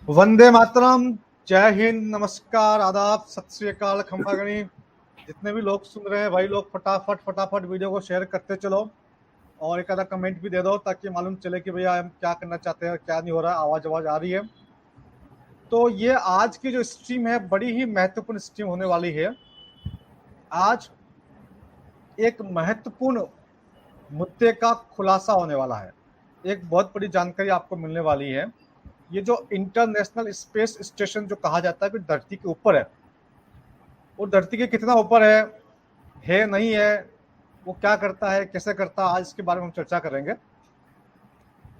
वंदे मातरम। जय हिंद, नमस्कार, आदाब, सत श्री अकाल, खंबा गणी। जितने भी लोग सुन रहे हैं भाई लोग फटाफट वीडियो को शेयर करते चलो और एक आधा कमेंट भी दे दो ताकि मालूम चले कि भैया हम क्या करना चाहते हैं, क्या नहीं हो रहा। आवाज आ रही है। तो ये आज की जो स्ट्रीम है बड़ी ही महत्वपूर्ण स्ट्रीम होने वाली है। आज एक महत्वपूर्ण मुद्दे का खुलासा होने वाला है। एक बहुत बड़ी जानकारी आपको मिलने वाली है। ये जो इंटरनेशनल स्पेस स्टेशन जो कहा जाता है कि धरती के ऊपर है, वो धरती के कितना ऊपर है नहीं है, वो क्या करता है, कैसे करता है, आज इसके बारे में हम चर्चा करेंगे।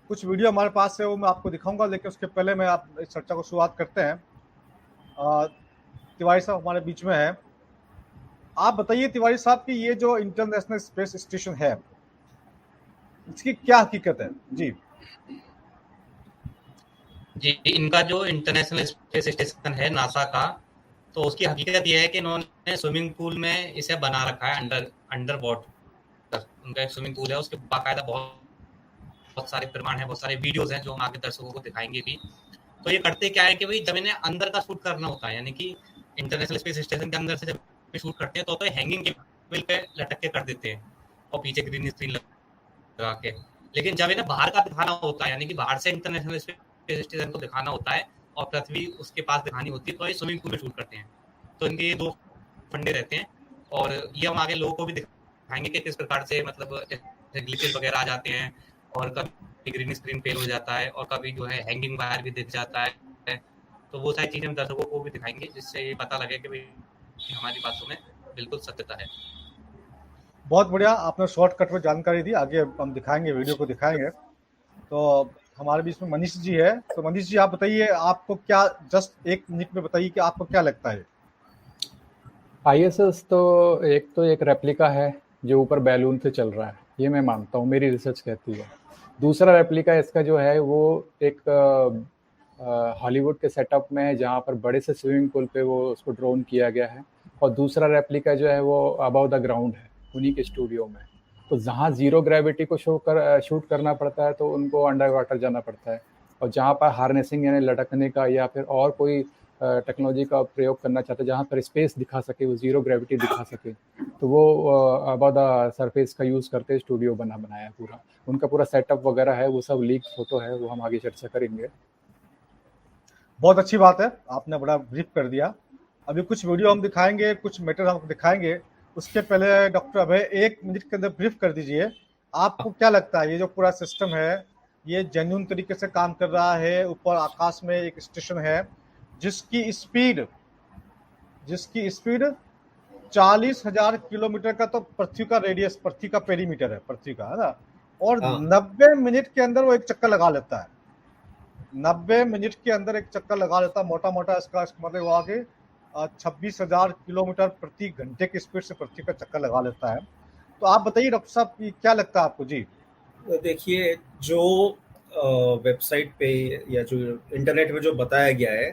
कुछ वीडियो हमारे पास है वो मैं आपको दिखाऊंगा, लेकिन उसके पहले मैं आप इस चर्चा को शुरुआत करते हैं। तिवारी साहब हमारे बीच में है। आप बताइए तिवारी साहब कि ये जो इंटरनेशनल स्पेस स्टेशन है इसकी क्या हकीकत है जी। जी, इनका जो इंटरनेशनल स्पेस स्टेशन है नासा का, तो उसकी हकीकत यह है कि इन्होंने स्विमिंग पूल में इसे बना रखा है अंडर वाटर। उनका एक स्विमिंग पूल है, उसके बाकायदा बहुत सारे प्रमाण है, बहुत सारे वीडियोज हैं जो हम आगे दर्शकों को दिखाएंगे भी। तो ये करते क्या है कि भाई जब इन्हें अंदर का शूट करना होता है, यानी कि इंटरनेशनल स्पेस स्टेशन के अंदर से जब शूट करते हैं तो हैंगिंग केबल पे लटक के कर देते हैं और पीछे ग्रीन स्क्रीन लगा के। लेकिन जब इन्हें बाहर का दिखाना होता है, यानी कि बाहर से इंटरनेशनल स्पेस स्टेशन को दिखाना होता है और पृथ्वी उसके पास दिखानी होती है, तो ये स्विमिंग पूल में शूट करते हैं। तो इनके ये दो फंडे रहते हैं और ये हम आगे लोगों को भी दिखाएंगे कि किस प्रकार से मतलब ग्लिचेस वगैरह आ जाते हैं और कभी ग्रीन स्क्रीन फेल हो जाता है और कभी जो है हैंगिंग वायर भी दिख जाता है। तो वो सारी चीजें हम दर्शकों को भी दिखाएंगे जिससे ये पता लगे कि भाई हमारी बातों में बिल्कुल सत्यता है। बहुत बढ़िया, आपने शॉर्टकट में जानकारी दी। आगे हम दिखाएंगे, वीडियो को दिखाएंगे। तो हमारे बीच में मनीष जी है। तो मनीष जी आप बताइए, आपको क्या, जस्ट एक मिनट में बताइए कि आपको क्या लगता है। ISS तो एक रेप्लिका है जो ऊपर बैलून से चल रहा है, ये मैं मानता हूँ, मेरी रिसर्च कहती है। दूसरा रेप्लिका इसका जो है वो एक हॉलीवुड के सेटअप में है जहाँ पर बड़े से स्विमिंग पूल पे वो उसको ड्रोन किया गया है, और दूसरा रेप्लिका जो है वो अबव द ग्राउंड है उन्हीं के स्टूडियो में। तो जहाँ जीरो ग्रेविटी को शूट करना पड़ता है तो उनको अंडर वाटर जाना पड़ता है, और जहाँ पर हार्नेसिंग यानी लटकने का या फिर और कोई टेक्नोलॉजी का प्रयोग करना चाहते हैं जहाँ पर स्पेस दिखा सके, वो जीरो ग्रेविटी दिखा सके, तो वो अबव द सरफेस का यूज़ करते स्टूडियो बनाया है। पूरा उनका पूरा सेटअप वगैरह है, वो सब लीक फोटो है, वो हम आगे चर्चा करेंगे। बहुत अच्छी बात है, आपने बड़ा ब्रीफ कर दिया। अभी कुछ वीडियो हम दिखाएंगे, कुछ मैटर हम दिखाएंगे। उसके पहले डॉक्टर अभय 1 मिनट के अंदर ब्रीफ कर दीजिए, आपको क्या लगता है ये जो पूरा सिस्टम है ये जेन्युइन तरीके से काम कर रहा है? ऊपर आकाश में एक स्टेशन है जिसकी स्पीड 40,000 किलोमीटर का, तो पृथ्वी का रेडियस, पृथ्वी का पेरीमीटर है, पृथ्वी का, है ना। और 90 मिनट के अंदर वो एक चक्कर लगा लेता है। 90 मिनट के अंदर एक चक्कर लगा लेता है, मोटा मोटा इसका मतलब वो आगे 26,000 किलोमीटर प्रति घंटे की स्पीड से पृथ्वी का चक्कर लगा लेता है। तो आप बताइए डॉक्टर साहब, क्या लगता है आपको जी? देखिए, जो वेबसाइट पे या जो इंटरनेट में जो बताया गया है,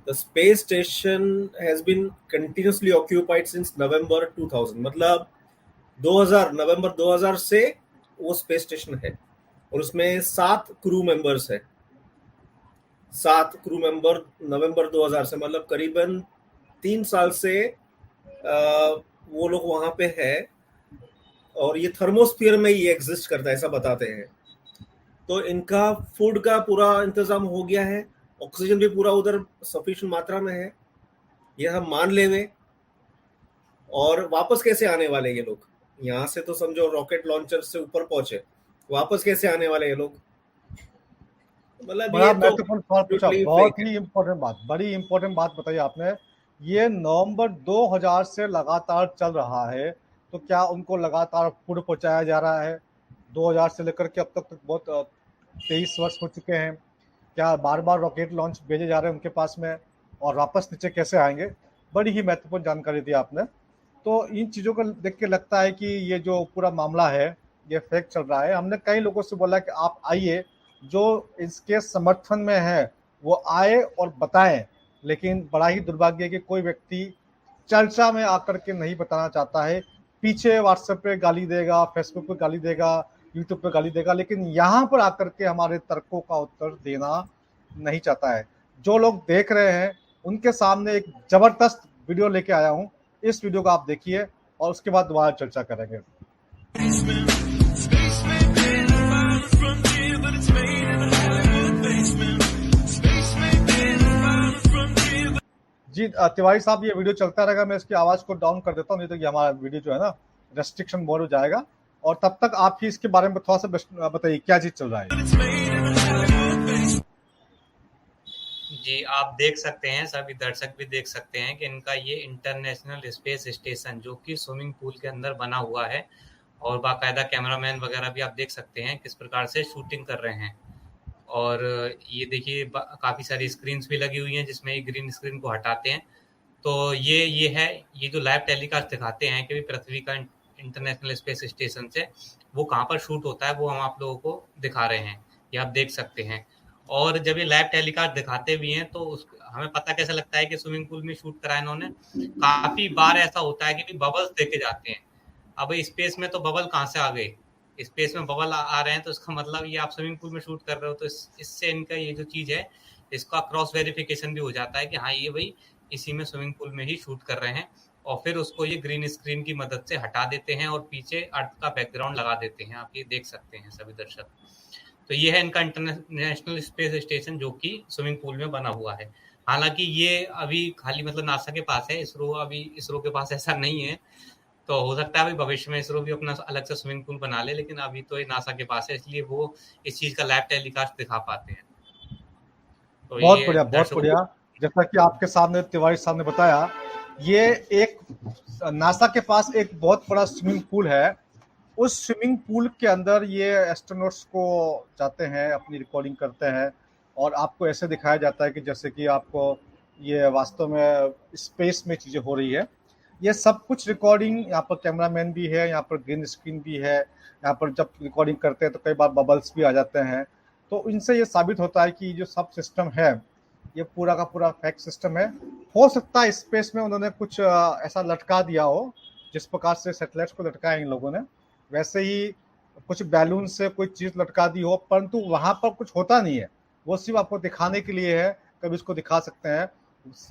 the space station has been continuously occupied since November 2000, मतलब 2000 नवंबर 2000 से वो स्पेस स्टेशन है और उसमें 7 क्रू मेंबर्स है। 7 क्रू मेंबर नवंबर 2000 से, मतलब करीबन 3 साल से वो लोग वहां पे है और ये थर्मोस्फीयर में ये एग्जिस्ट करता है, ऐसा बताते हैं। तो इनका फूड का पूरा इंतजाम हो गया है, ऑक्सीजन भी पूरा उधर सफिशिएंट मात्रा में है, ये हम मान ले हुए। और वापस कैसे आने वाले ये लोग? यहाँ से तो समझो रॉकेट लॉन्चर से ऊपर पहुंचे, वापस कैसे आने वाले ये लोग? मतलब बड़ा ये महत्वपूर्ण सवाल पूछा, बहुत ही है। इम्पोर्टेंट बात, बड़ी इम्पोर्टेंट बात बताई आपने। ये नवंबर 2000 से लगातार चल रहा है, तो क्या उनको लगातार फूड पहुंचाया जा रहा है? 2000 से लेकर के अब तक बहुत 23 वर्ष हो चुके हैं। क्या बार बार रॉकेट लॉन्च भेजे जा रहे हैं उनके पास में, और वापस नीचे कैसे आएंगे? बड़ी ही महत्वपूर्ण जानकारी दी आपने। तो इन चीज़ों को देख के लगता है कि ये जो पूरा मामला है ये फेक चल रहा है। हमने कई लोगों से बोला कि आप आइए, जो इसके समर्थन में है वो आए और बताएं, लेकिन बड़ा ही दुर्भाग्य है कि कोई व्यक्ति चर्चा में आकर के नहीं बताना चाहता है। पीछे व्हाट्सएप पे गाली देगा, फेसबुक पे गाली देगा, यूट्यूब पे गाली देगा, लेकिन यहाँ पर आकर के हमारे तर्कों का उत्तर देना नहीं चाहता है। जो लोग देख रहे हैं उनके सामने एक जबरदस्त वीडियो लेके आया हूँ। इस वीडियो को आप देखिए और उसके बाद दोबारा चर्चा करेंगे। जी तिवारी साहब, ये वीडियो चलता रहेगा, मैं इसकी आवाज को डाउन कर देता हूँ, नहीं तो ये हमारा वीडियो जो है ना रेस्ट्रिक्शन मोड हो जाएगा। और तब तक आप ही इसके बारे में थोड़ा सा बताइए क्या चीज चल रहा है। जी, आप देख सकते हैं, सभी दर्शक भी देख सकते हैं कि इनका ये इंटरनेशनल स्पेस स्टेशन जो कि स्विमिंग पूल के अंदर बना हुआ है, और बाकायदा कैमरामैन वगैरह भी आप देख सकते हैं किस प्रकार से शूटिंग कर रहे हैं। और ये देखिए काफ़ी सारी स्क्रीन्स भी लगी हुई हैं जिसमें ये ग्रीन स्क्रीन को हटाते हैं। तो ये है, ये जो लाइव टेलीकास्ट दिखाते हैं कि पृथ्वी का इंटरनेशनल स्पेस स्टेशन से वो कहाँ पर शूट होता है, वो हम आप लोगों को दिखा रहे हैं, ये आप देख सकते हैं। और जब ये लाइव टेलीकास्ट दिखाते भी हैं तो हमें पता कैसे लगता है कि स्विमिंग पूल में शूट करा है इन्होंने। काफ़ी बार ऐसा होता है कि बबल्स देखे जाते हैं। अब स्पेस में तो बबल कहाँ से आ गए, स्पेस में बबल आ रहे हैं, तो इसका मतलब ये आप स्विमिंग पूल में शूट कर रहे हो, तो इससे इनका ये जो चीज़ है इसका क्रॉस वेरिफिकेशन भी हो जाता है कि हाँ ये भाई इसी में स्विमिंग पूल में ही शूट कर रहे हैं। और फिर उसको ये ग्रीन स्क्रीन की मदद से हटा देते हैं और पीछे अर्थ का बैकग्राउंड लगा देते हैं। आप ये देख सकते हैं सभी दर्शक। तो ये है इनका इंटरनेशनल स्पेस स्टेशन जो कि स्विमिंग पूल में बना हुआ है। हालांकि ये अभी खाली मतलब नासा के पास है, इसरो के पास ऐसा नहीं है। तो हो सकता है अभी भविष्य में इसरो भी अपना अलग से स्विमिंग पूल बना ले, लेकिन अभी तो ये नासा के पास है, इसलिए वो इस चीज का लाइव टेलीकास्ट दिखा पाते हैं। तो बहुत बढ़िया, बहुत बढ़िया। जैसा कि आपके सामने तिवारी साहब ने बताया, ये एक नासा के पास एक बहुत बड़ा स्विमिंग पूल है। उस स्विमिंग पूल के अंदर ये एस्ट्रोनॉट्स को जाते हैं, अपनी रिकॉर्डिंग करते हैं, और आपको ऐसे दिखाया जाता है कि जैसे कि आपको ये वास्तव में स्पेस में चीज़ें हो रही है। ये सब कुछ रिकॉर्डिंग, यहाँ पर कैमरामैन भी है, यहाँ पर ग्रीन स्क्रीन भी है, यहाँ पर जब रिकॉर्डिंग करते हैं तो कई बार बबल्स भी आ जाते हैं। तो इनसे ये साबित होता है कि जो सब सिस्टम है ये पूरा का पूरा फैक्ट सिस्टम है। हो सकता है स्पेस में उन्होंने कुछ ऐसा लटका दिया हो, जिस प्रकार से सैटेलाइट्स को लटकाया इन लोगों ने, वैसे ही कुछ बैलून से कोई चीज़ लटका दी हो, परंतु वहाँ पर कुछ होता नहीं है, वो सिर्फ आपको दिखाने के लिए है। कभी इसको दिखा सकते हैं।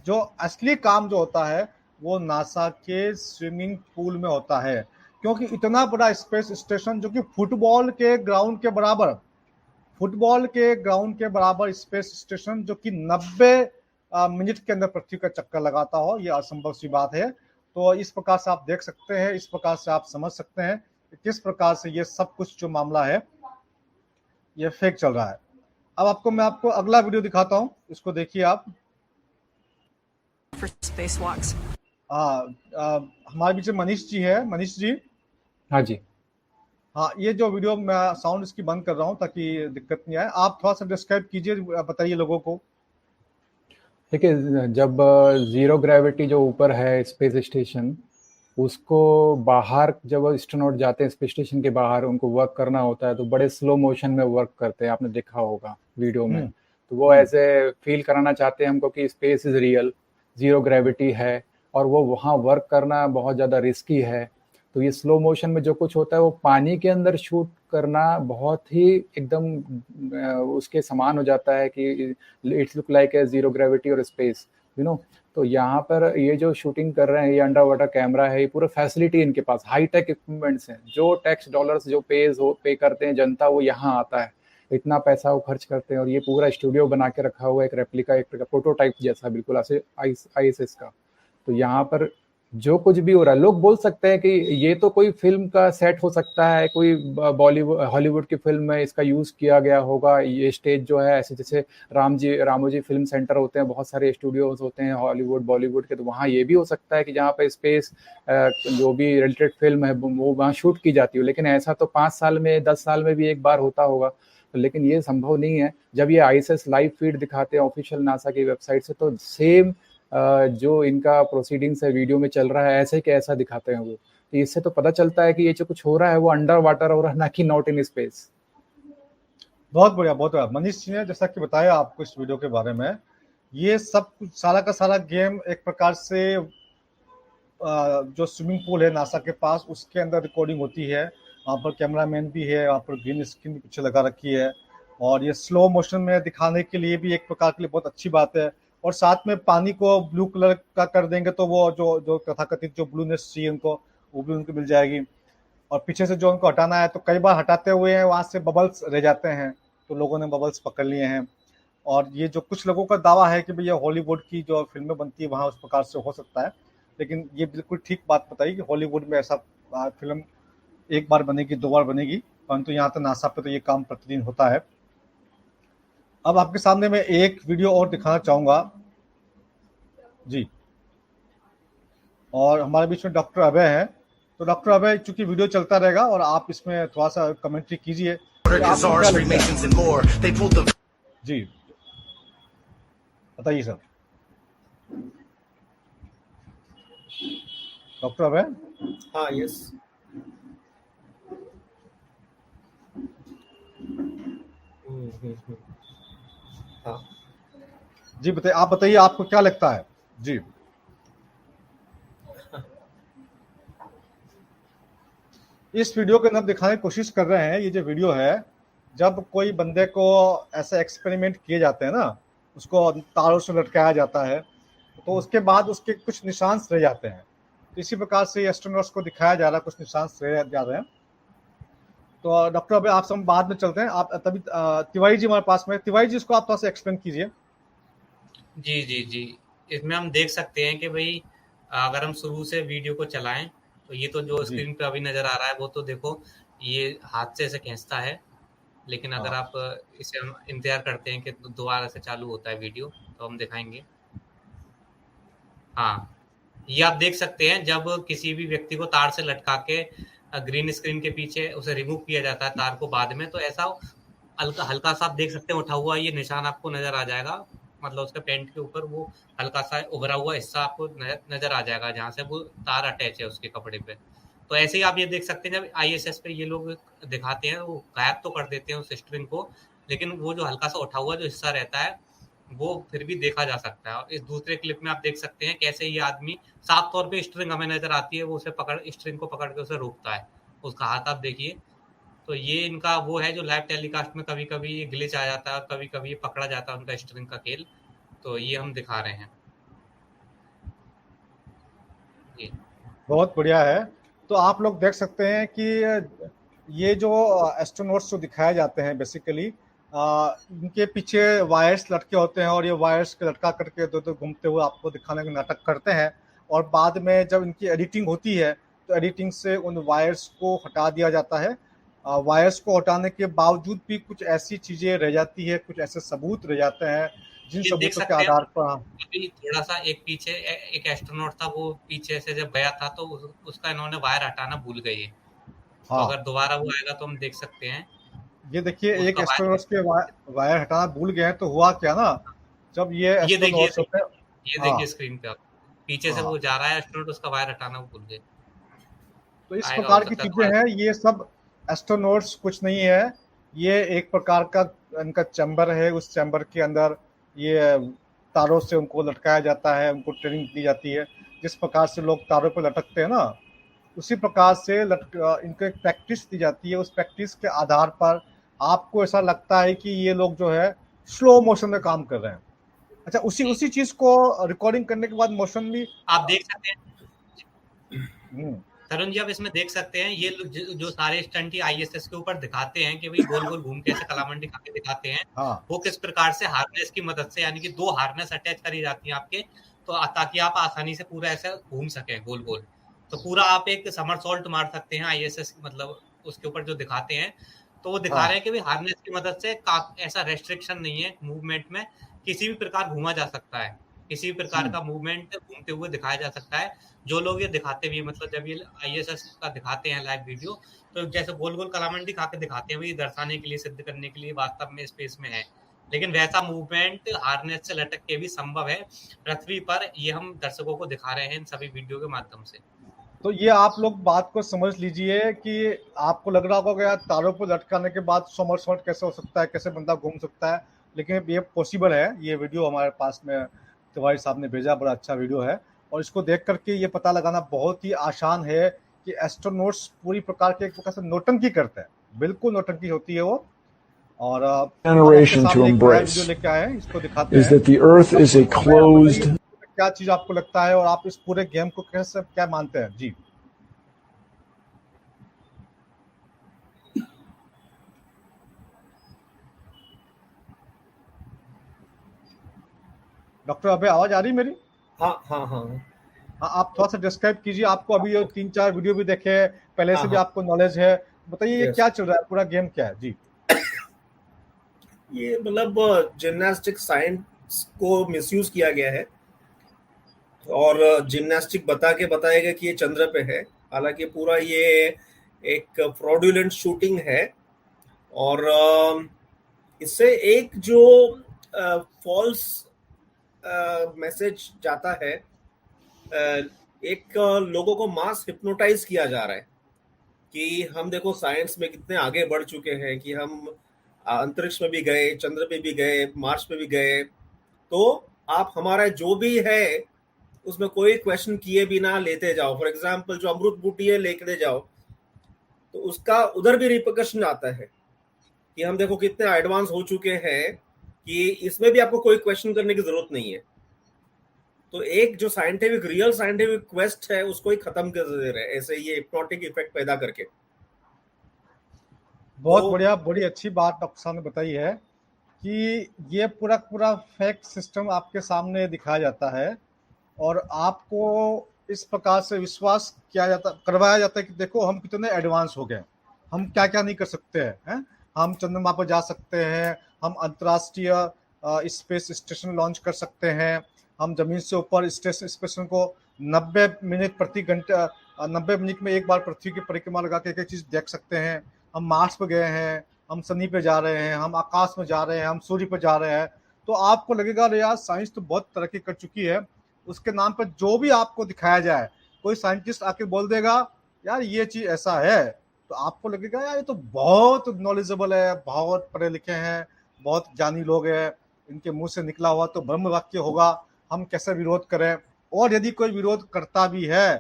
जो असली काम जो होता है वो नासा के स्विमिंग पूल में होता है, क्योंकि इतना बड़ा स्पेस स्टेशन जो कि फुटबॉल के ग्राउंड के बराबर स्पेस स्टेशन जो कि 90 मिनट के अंदर पृथ्वी का चक्कर लगाता हो, ये असंभव सी बात है। तो इस प्रकार से आप देख सकते हैं, इस प्रकार से आप समझ सकते हैं कि किस प्रकार से ये सब कुछ जो मामला है ये फेक चल रहा है। अब मैं आपको अगला वीडियो दिखाता हूँ, इसको देखिए आप। हमारे बीच में मनीष जी है। मनीष जी, हाँ जी, हाँ, ये जो वीडियो मैं साउंड इसकी बंद कर रहा हूँ ताकि दिक्कत नहीं आए। आप थोड़ा सा डिस्क्राइब कीजिए, बताइए लोगों को। देखिए, जब जीरो ग्रेविटी जो ऊपर है स्पेस स्टेशन, उसको बाहर जब एस्ट्रोनॉट जाते हैं स्पेस स्टेशन के बाहर, उनको वर्क करना होता है तो बड़े स्लो मोशन में वर्क करते हैं, आपने देखा होगा वीडियो में। तो वो ऐसे फील कराना चाहते हैं हमको कि space is real, zero gravity है, और वो वहाँ वर्क करना बहुत ज़्यादा रिस्की है। तो ये स्लो मोशन में जो कुछ होता है वो पानी के अंदर शूट करना बहुत ही एकदम उसके समान हो जाता है कि it's look like a zero gravity और स्पेस, यू नो। तो यहाँ पर ये जो शूटिंग कर रहे हैं, ये अंडर वाटर कैमरा है, ये पूरा फैसिलिटी इनके पास, हाई टेक इक्विपमेंट्स हैं। जो टैक्स डॉलर्स जो पे करते हैं जनता, वो यहाँ आता है, इतना पैसा वो खर्च करते हैं। और ये पूरा स्टूडियो बना के रखा हुआ है, एक रेप्लिका, एक प्रोटोटाइप जैसा बिल्कुल ऐसे ISS का। तो यहाँ पर जो कुछ भी हो रहा है, लोग बोल सकते हैं कि ये तो कोई फिल्म का सेट हो सकता है, कोई बॉलीवुड हॉलीवुड की फिल्म में इसका यूज किया गया होगा। ये स्टेज जो है ऐसे जैसे रामोजी फिल्म सेंटर होते हैं, बहुत सारे स्टूडियोज होते हैं हॉलीवुड बॉलीवुड के, तो वहाँ ये भी हो सकता है कि जहाँ पे स्पेस जो भी रिलेटेड फिल्म है वो वहाँ शूट की जाती हो। लेकिन ऐसा तो 5 साल में 10 साल में भी एक बार होता होगा, लेकिन ये संभव नहीं है। जब ये ISS लाइव फीड दिखाते हैं ऑफिशियल नासा की वेबसाइट से, तो सेम जो इनका प्रोसीडिंग्स है वीडियो में चल रहा है, ऐसे के ऐसा दिखाते हैं वो। तो इससे तो पता चलता है कि ये जो कुछ हो रहा है वो अंडर वाटर हो रहा है, ना कि नॉट इन स्पेस। बहुत बढ़िया, बहुत बढ़िया। मनीष जी ने जैसा कि बताया आपको इस वीडियो के बारे में, ये सब कुछ सारा का सारा गेम एक प्रकार से जो स्विमिंग पूल है नासा के पास, उसके अंदर रिकॉर्डिंग होती है। वहाँ पर कैमरामैन भी है, वहाँ पर ग्रीन स्क्रीन भी पीछे लगा रखी है, और ये स्लो मोशन में दिखाने के लिए भी एक प्रकार के लिए बहुत अच्छी बात है। और साथ में पानी को ब्लू कलर का कर देंगे तो वो जो जो तथाकथित जो ब्लूनेस चाहिए उनको, वो भी उनको मिल जाएगी। और पीछे से जो उनको हटाना है तो कई बार हटाते हुए वहाँ से बबल्स रह जाते हैं, तो लोगों ने बबल्स पकड़ लिए हैं। और ये जो कुछ लोगों का दावा है कि भैया हॉलीवुड की जो फिल्में बनती है वहाँ उस प्रकार से हो सकता है, लेकिन ये बिल्कुल ठीक बात बताई कि हॉलीवुड में ऐसा फिल्म एक बार बनेगी, 2 बार बनेगी, परंतु यहाँ तो नासा पे तो ये काम प्रतिदिन होता है। अब आपके सामने मैं एक वीडियो और दिखाना चाहूँगा जी। और हमारे बीच में डॉक्टर अभय हैं, तो डॉक्टर अभय, चूंकि वीडियो चलता रहेगा और आप इसमें थोड़ा सा कमेंट्री कीजिए कि आपको क्या लगता है। जी बताइए सर। डॉक्टर अभय। हाँ, यस। हाँ जी बताइए, आप बताइए आपको क्या लगता है जी। इस वीडियो के अंदर दिखाने की कोशिश कर रहे हैं, ये जो वीडियो है, जब कोई बंदे को ऐसे एक्सपेरिमेंट किए जाते हैं ना, उसको तारों से लटकाया जाता है, तो उसके बाद उसके कुछ निशान रह जाते हैं। तो इसी प्रकार से एस्ट्रोनॉट्स को दिखाया जा रहा है, कुछ निशान रह जा रहे हैं। तो डॉक्टर अभी आपसे हम बाद में चलते हैं, आप तभी तिवारी जी हमारे पास में। तिवारी जी, इसको आप थोड़ा सा एक्सप्लेन कीजिए। जी जी जी, इसमें हम देख सकते हैं कि भाई अगर हम शुरू से वीडियो को चलाएं तो ये तो जो जी स्क्रीन पे अभी नजर आ रहा है वो तो देखो ये हाथ से ऐसे खींचता है, लेकिन अगर हाँ आप इसे हम इंतजार करते हैं कि दोबारा से चालू होता है वीडियो तो हम दिखाएंगे। हाँ, ये आप देख सकते हैं जब किसी भी व्यक्ति को तार से लटका के ग्रीन स्क्रीन के पीछे उसे रिमूव किया जाता है तार को बाद में, तो ऐसा हल्का हल्का सा आप देख सकते हैं उठा हुआ ये निशान आपको नजर आ जाएगा, मतलब उसके पेंट के ऊपर वो हल्का सा उभरा हुआ हिस्सा आपको नजर आ जाएगा जहाँ से वो तार अटैच है उसके कपड़े पे। तो ऐसे ही आप ये देख सकते हैं जब आईएसएस पे ये लोग दिखाते हैं वो गायब तो कर देते हैं उस स्ट्रिंग को, लेकिन वो जो हल्का सा उठा हुआ जो हिस्सा रहता है वो फिर भी देखा जा सकता है। और इस दूसरे क्लिप में आप देख सकते हैं कैसे ये आदमी साफ तौर पे स्ट्रिंग हमें नजर आती है, वो उसे पकड़ स्ट्रिंग को पकड़ के उसे रोकता है, उसका हाथ आप देखिए। तो ये इनका वो है जो लाइव टेलीकास्ट में कभी कभी ये ग्लिच आ जाता है और कभी कभी ये पकड़ा जाता है उनका स्ट्रिंग का खेल, तो ये हम दिखा रहे हैं ये। बहुत बढ़िया है। तो आप लोग देख सकते हैं कि ये जो एस्ट्रोनॉट्स जो दिखाए जाते हैं बेसिकली, इनके पीछे वायर्स लटके होते हैं और ये वायर्स के लटका करके दो दो घूमते हुए आपको दिखाने का नाटक करते हैं। और बाद में जब इनकी एडिटिंग होती है तो एडिटिंग से उन वायर्स को हटा दिया जाता है। वायर्स को हटाने के बावजूद भी कुछ ऐसी चीज़ें रह जाती है, कुछ ऐसे सबूत रह जाते हैं जिन ये देख सबूतों के सकते हैं आधार पर अभी थोड़ा सा एक पीछे एक एस्ट्रोनॉट था, वो पीछे से जब गया था तो उसका इन्होंने वायर हटाना भूल गए हैं। तो हाँ, अगर दोबारा वो आएगा तो हम देख सकते हैं ये देखिए एक उसका वायर। एस्ट्रोनॉट्स के वायर हटाना भूल गए हैं, तो हुआ क्या ना, जब ये ये देखिए एस्ट्रोनॉट्स होते हैं। ये हाँ देखिए स्क्रीन पे आप पीछे से हाँ, वो जा रहा है एस्ट्रोनॉट, उसका वायर हटाना वो भूल गए। तो इस आएगा हो प्रकार की सकता है चीजें दोबारा। हैं, ये सब एस्ट्रोनॉट्स कुछ नहीं है। ये एक प्रकार का इनका चैम्बर है, उस चैम्बर के अंदर ये तारों से उनको लटकाया जाता है, उनको ट्रेनिंग दी जाती है। जिस प्रकार से लोग तारों पर लटकते हैं ना, उसी प्रकार से इनको एक प्रैक्टिस दी जाती है। उस प्रैक्टिस के आधार पर आपको ऐसा लगता है कि ये लोग जो है स्लो मोशन में काम कर रहे हैं। अच्छा, उसी जी, उसी चीज को रिकॉर्डिंग करने के बाद मोशन भी आप देख सकते हैं हम्म, तरुण जी, आप इसमें देख सकते हैं ये लोग जो सारे स्टंट आईएसएस के ऊपर दिखाते हैं कि भाई गोल गोल घूम के ऐसे कलामंडी खा के दिखाते हैं, हाँ वो किस प्रकार से हार्नेस की मदद से, यानी कि 2 हार्नेस अटैच करी जाती हैं आपके, तो ताकि आप आसानी से पूरा ऐसे घूम सकें गोल गोल। तो पूरा आप एक समरसॉल्ट मार सकते हैं आईएसएस, मतलब उसके ऊपर जो दिखाते हैं। तो वो दिखा हाँ रहे हैं कि भाई हार्नेस की मदद से ऐसा रेस्ट्रिक्शन नहीं है मूवमेंट में, किसी भी प्रकार घूमा जा सकता है, किसी भी प्रकार का मूवमेंट घूमते हुए दिखाया जा सकता है। जो लोग ये दिखाते भी हैं, मतलब जब ये आईएसएस का दिखाते हैं लाइव वीडियो, तो जैसे गोल गोल कलामंडी खा के दिखाते हैं, वही दर्शाने के लिए, सिद्ध करने के लिए वास्तव में स्पेस में है। लेकिन वैसा मूवमेंट हार्नेस से लटक के भी संभव है पृथ्वी पर, ये हम दर्शकों को दिखा रहे हैं इन सभी वीडियो के माध्यम से। तो ये आप लोग बात को समझ लीजिए कि आपको लग रहा होगा यार तारों पर लटकाने के बाद समरसॉल्ट कैसे हो सकता है, कैसे बंदा घूम सकता है, लेकिन ये पॉसिबल है। ये वीडियो हमारे पास में तिवारी साहब ने भेजा, बड़ा अच्छा वीडियो है। और इसको देख करके ये पता लगाना बहुत ही आसान है कि एस्ट्रोनॉट्स पूरी प्रकार के एक प्रकार से नौटंकी करते हैं, बिल्कुल नौटंकी होती है वो। और अब आपके generation to सामने एक नया embrace वीडियो लेके आए हैं, इसको दिखाते is हैं। that the Earth is a आप closed बताइए, क्या चीज आपको लगता है और आप इस पूरे गेम को कैसे क्या मानते हैं? जी डॉक्टर अबे, आवाज आ रही मेरी? हाँ हाँ हाँ हाँ, आप थोड़ा सा डिस्क्राइब कीजिए। आपको अभी ये 3-4 वीडियो भी देखे हैं, पहले से भी हाँ। आपको नॉलेज है, बताइए ये Yes. क्या चल रहा है, पूरा गेम क्या है? जी ये मतलब जिम्नास्टिक साइंस को मिसयूज किया गया है और जिम्नास्टिक बताया गया कि ये चंद्र पे है, हालांकि पूरा ये एक फ्रॉडुलेंट शूटिंग है। और इससे एक जो फॉल्स मैसेज जाता है, एक लोगों को मास हिप्नोटाइज किया जा रहा है कि हम देखो साइंस में कितने आगे बढ़ चुके हैं, कि हम अंतरिक्ष में भी गए, चंद्र पे भी गए, मार्स पे भी गए, तो आप हमारा जो भी है उसमें कोई क्वेश्चन किए बिना लेते जाओ। फॉर एग्जांपल जो अमृत बूटी है लेके जाओ, तो उसका उधर भी रिपरकशन आता है कि हम देखो कितने एडवांस हो चुके हैं कि इसमें भी आपको कोई क्वेश्चन करने की जरूरत नहीं है। तो एक जो साइंटिफिक रियल साइंटिफिक क्वेस्ट है उसको ही खत्म कर दे रहे हैं ऐसे ये हिप्नोटिक इफेक्ट पैदा करके। बहुत बढ़िया, बड़ी अच्छी बात डॉक्टर साहब ने बताई है कि ये पूरा फैक्ट सिस्टम आपके सामने दिखाया जाता है और आपको इस प्रकार से विश्वास करवाया जाता है कि देखो हम कितने एडवांस हो गए, हम क्या क्या नहीं कर सकते हैं। हम चंद्रमा पर जा सकते हैं, हम अंतर्राष्ट्रीय स्पेस स्टेशन लॉन्च कर सकते हैं, हम जमीन से ऊपर स्टेशन को 90 मिनट में एक बार पृथ्वी की परिक्रमा लगा के एक चीज देख सकते हैं। हम मार्स पे गए हैं, हम शनि पे जा रहे हैं, हम आकाश में जा रहे हैं, हम सूर्य पे जा रहे हैं। तो आपको लगेगा अरे यार साइंस तो बहुत तरक्की कर चुकी है, उसके नाम पर जो भी आपको दिखाया जाए, कोई साइंटिस्ट आके बोल देगा यार ये चीज ऐसा है, तो आपको लगेगा यार ये तो बहुत नॉलेजेबल है, बहुत पढ़े लिखे हैं, बहुत ज्ञानी लोग हैं, इनके मुंह से निकला हुआ तो ब्रह्म वाक्य होगा, हम कैसे विरोध करें। और यदि कोई विरोध करता भी है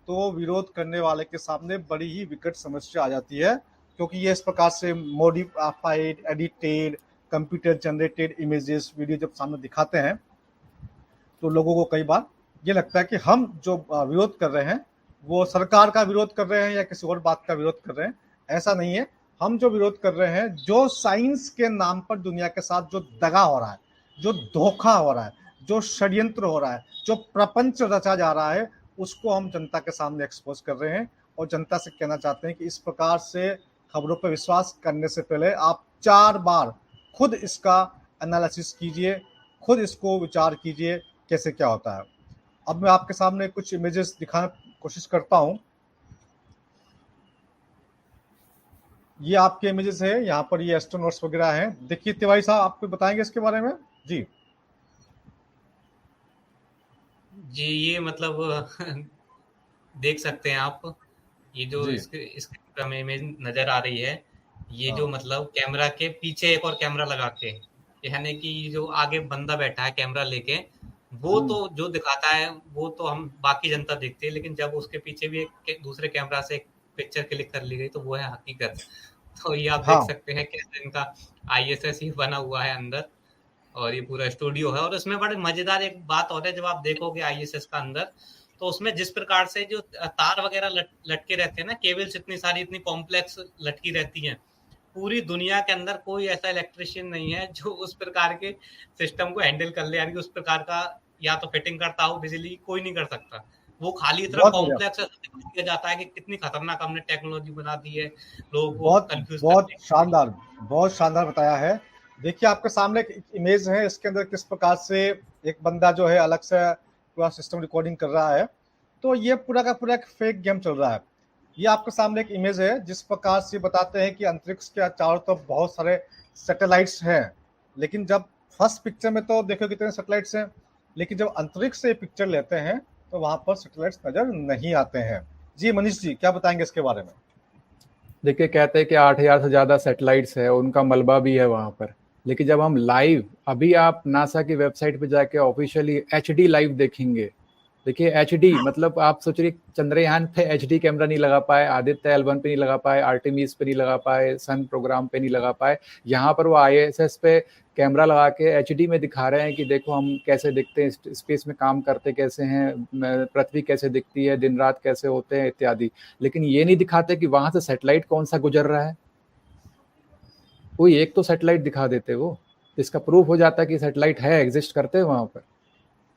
तो विरोध करने वाले के सामने बड़ी ही विकट समस्या आ जाती है, क्योंकि ये इस प्रकार से modified, edited, computer generated images, video जब सामने दिखाते हैं तो लोगों को कई बार ये लगता है कि हम जो विरोध कर रहे हैं वो सरकार का विरोध कर रहे हैं या किसी और बात का विरोध कर रहे हैं। ऐसा नहीं है, हम जो विरोध कर रहे हैं, जो साइंस के नाम पर दुनिया के साथ जो दगा हो रहा है, जो धोखा हो रहा है, जो षड्यंत्र हो रहा है, जो प्रपंच रचा जा रहा है, उसको हम जनता के सामने एक्सपोज कर रहे हैं और जनता से कहना चाहते हैं कि इस प्रकार से खबरों पर विश्वास करने से पहले आप 4 बार खुद इसका एनालिसिस कीजिए, खुद इसको विचार कीजिए कैसे क्या होता है। अब मैं आपके सामने कुछ इमेजेस दिखाने की कोशिश करता हूं। ये आपके इमेजेस है, यहाँ पर ये एस्ट्रोनॉट्स वगैरह हैं। देखिए तिवारी साहब, आपको बताएंगे इसके बारे में? जी जी, ये मतलब देख सकते हैं आप, ये जो जी। इसके में इमेज नजर आ रही है, ये जो मतलब कैमरा के पीछे एक और कैमरा लगा के, यानी कि जो आगे बंदा बैठा है कैमरा लेके, वो तो जो दिखाता है वो तो हम बाकी जनता देखते हैं, लेकिन जब उसके पीछे भी एक दूसरे कैमरा से एक पिक्चर क्लिक कर ली गई तो वो है हकीकत। तो ये आप देख सकते हैं कैसे इनका ISS ही बना हुआ है अंदर, और ये पूरा स्टूडियो है। और उसमें बड़े मजेदार एक बात और है, जब आप देखोगे ISS का अंदर, तो उसमें जिस प्रकार से जो तार वगैरह लटके रहते हैं ना, केबल्स इतनी सारी, इतनी कॉम्प्लेक्स लटकी रहती हैं, पूरी दुनिया के अंदर कोई ऐसा इलेक्ट्रिशियन नहीं है जो उस प्रकार के सिस्टम को हैंडल कर ले, यानी कि उस प्रकार का या तो फिटिंग करता हो बिजली, कोई नहीं कर सकता। वो खाली इतना कॉम्प्लेक्स किया जाता है कि कितनी खतरनाक हमने टेक्नोलॉजी बना दी है, लोगों को कंफ्यूज। बहुत शानदार बताया है। देखिए आपके सामने एक इमेज है, इसके अंदर किस प्रकार से एक बंदा जो है अलग से पूरा सिस्टम रिकॉर्डिंग कर रहा है। तो ये पूरा का पूरा एक फेक गेम चल रहा है। ये आपके सामने एक इमेज है जिस प्रकार से बताते हैं कि अंतरिक्ष के चारों तरफ बहुत सारे सैटेलाइट्स हैं, लेकिन जब फर्स्ट पिक्चर में तो देखो कितने सैटेलाइट्स हैं, लेकिन जब अंतरिक्ष से पिक्चर लेते हैं तो वहां पर सैटेलाइट्स नजर नहीं आते हैं। जी मनीष जी, क्या बताएंगे इसके बारे में? देखिए, कहते हैं कि 8,000 से ज्यादा सैटेलाइट्स है, उनका मलबा भी है वहां पर, लेकिन जब हम लाइव, अभी आप नासा की वेबसाइट पे जाके ऑफिशियली HD लाइव देखेंगे, देखिए HD, मतलब आप सोच रही चंद्रयान पे HD कैमरा नहीं लगा पाए, आदित्य L1 पे नहीं लगा पाए, आर्टेमिस पे नहीं लगा पाए, सन प्रोग्राम पे नहीं लगा पाए, यहाँ पर वो ISS पे कैमरा लगा के HD में दिखा रहे हैं कि देखो हम कैसे दिखते हैं, स्पेस में काम करते कैसे हैं, पृथ्वी कैसे दिखती है, दिन रात कैसे होते हैं इत्यादि। लेकिन ये नहीं दिखाते कि वहां से सैटेलाइट कौन सा गुजर रहा है। कोई एक तो सैटेलाइट दिखा देते वो, इसका प्रूफ हो जाता है कि सैटेलाइट है, एग्जिस्ट करते हैं वहां पर।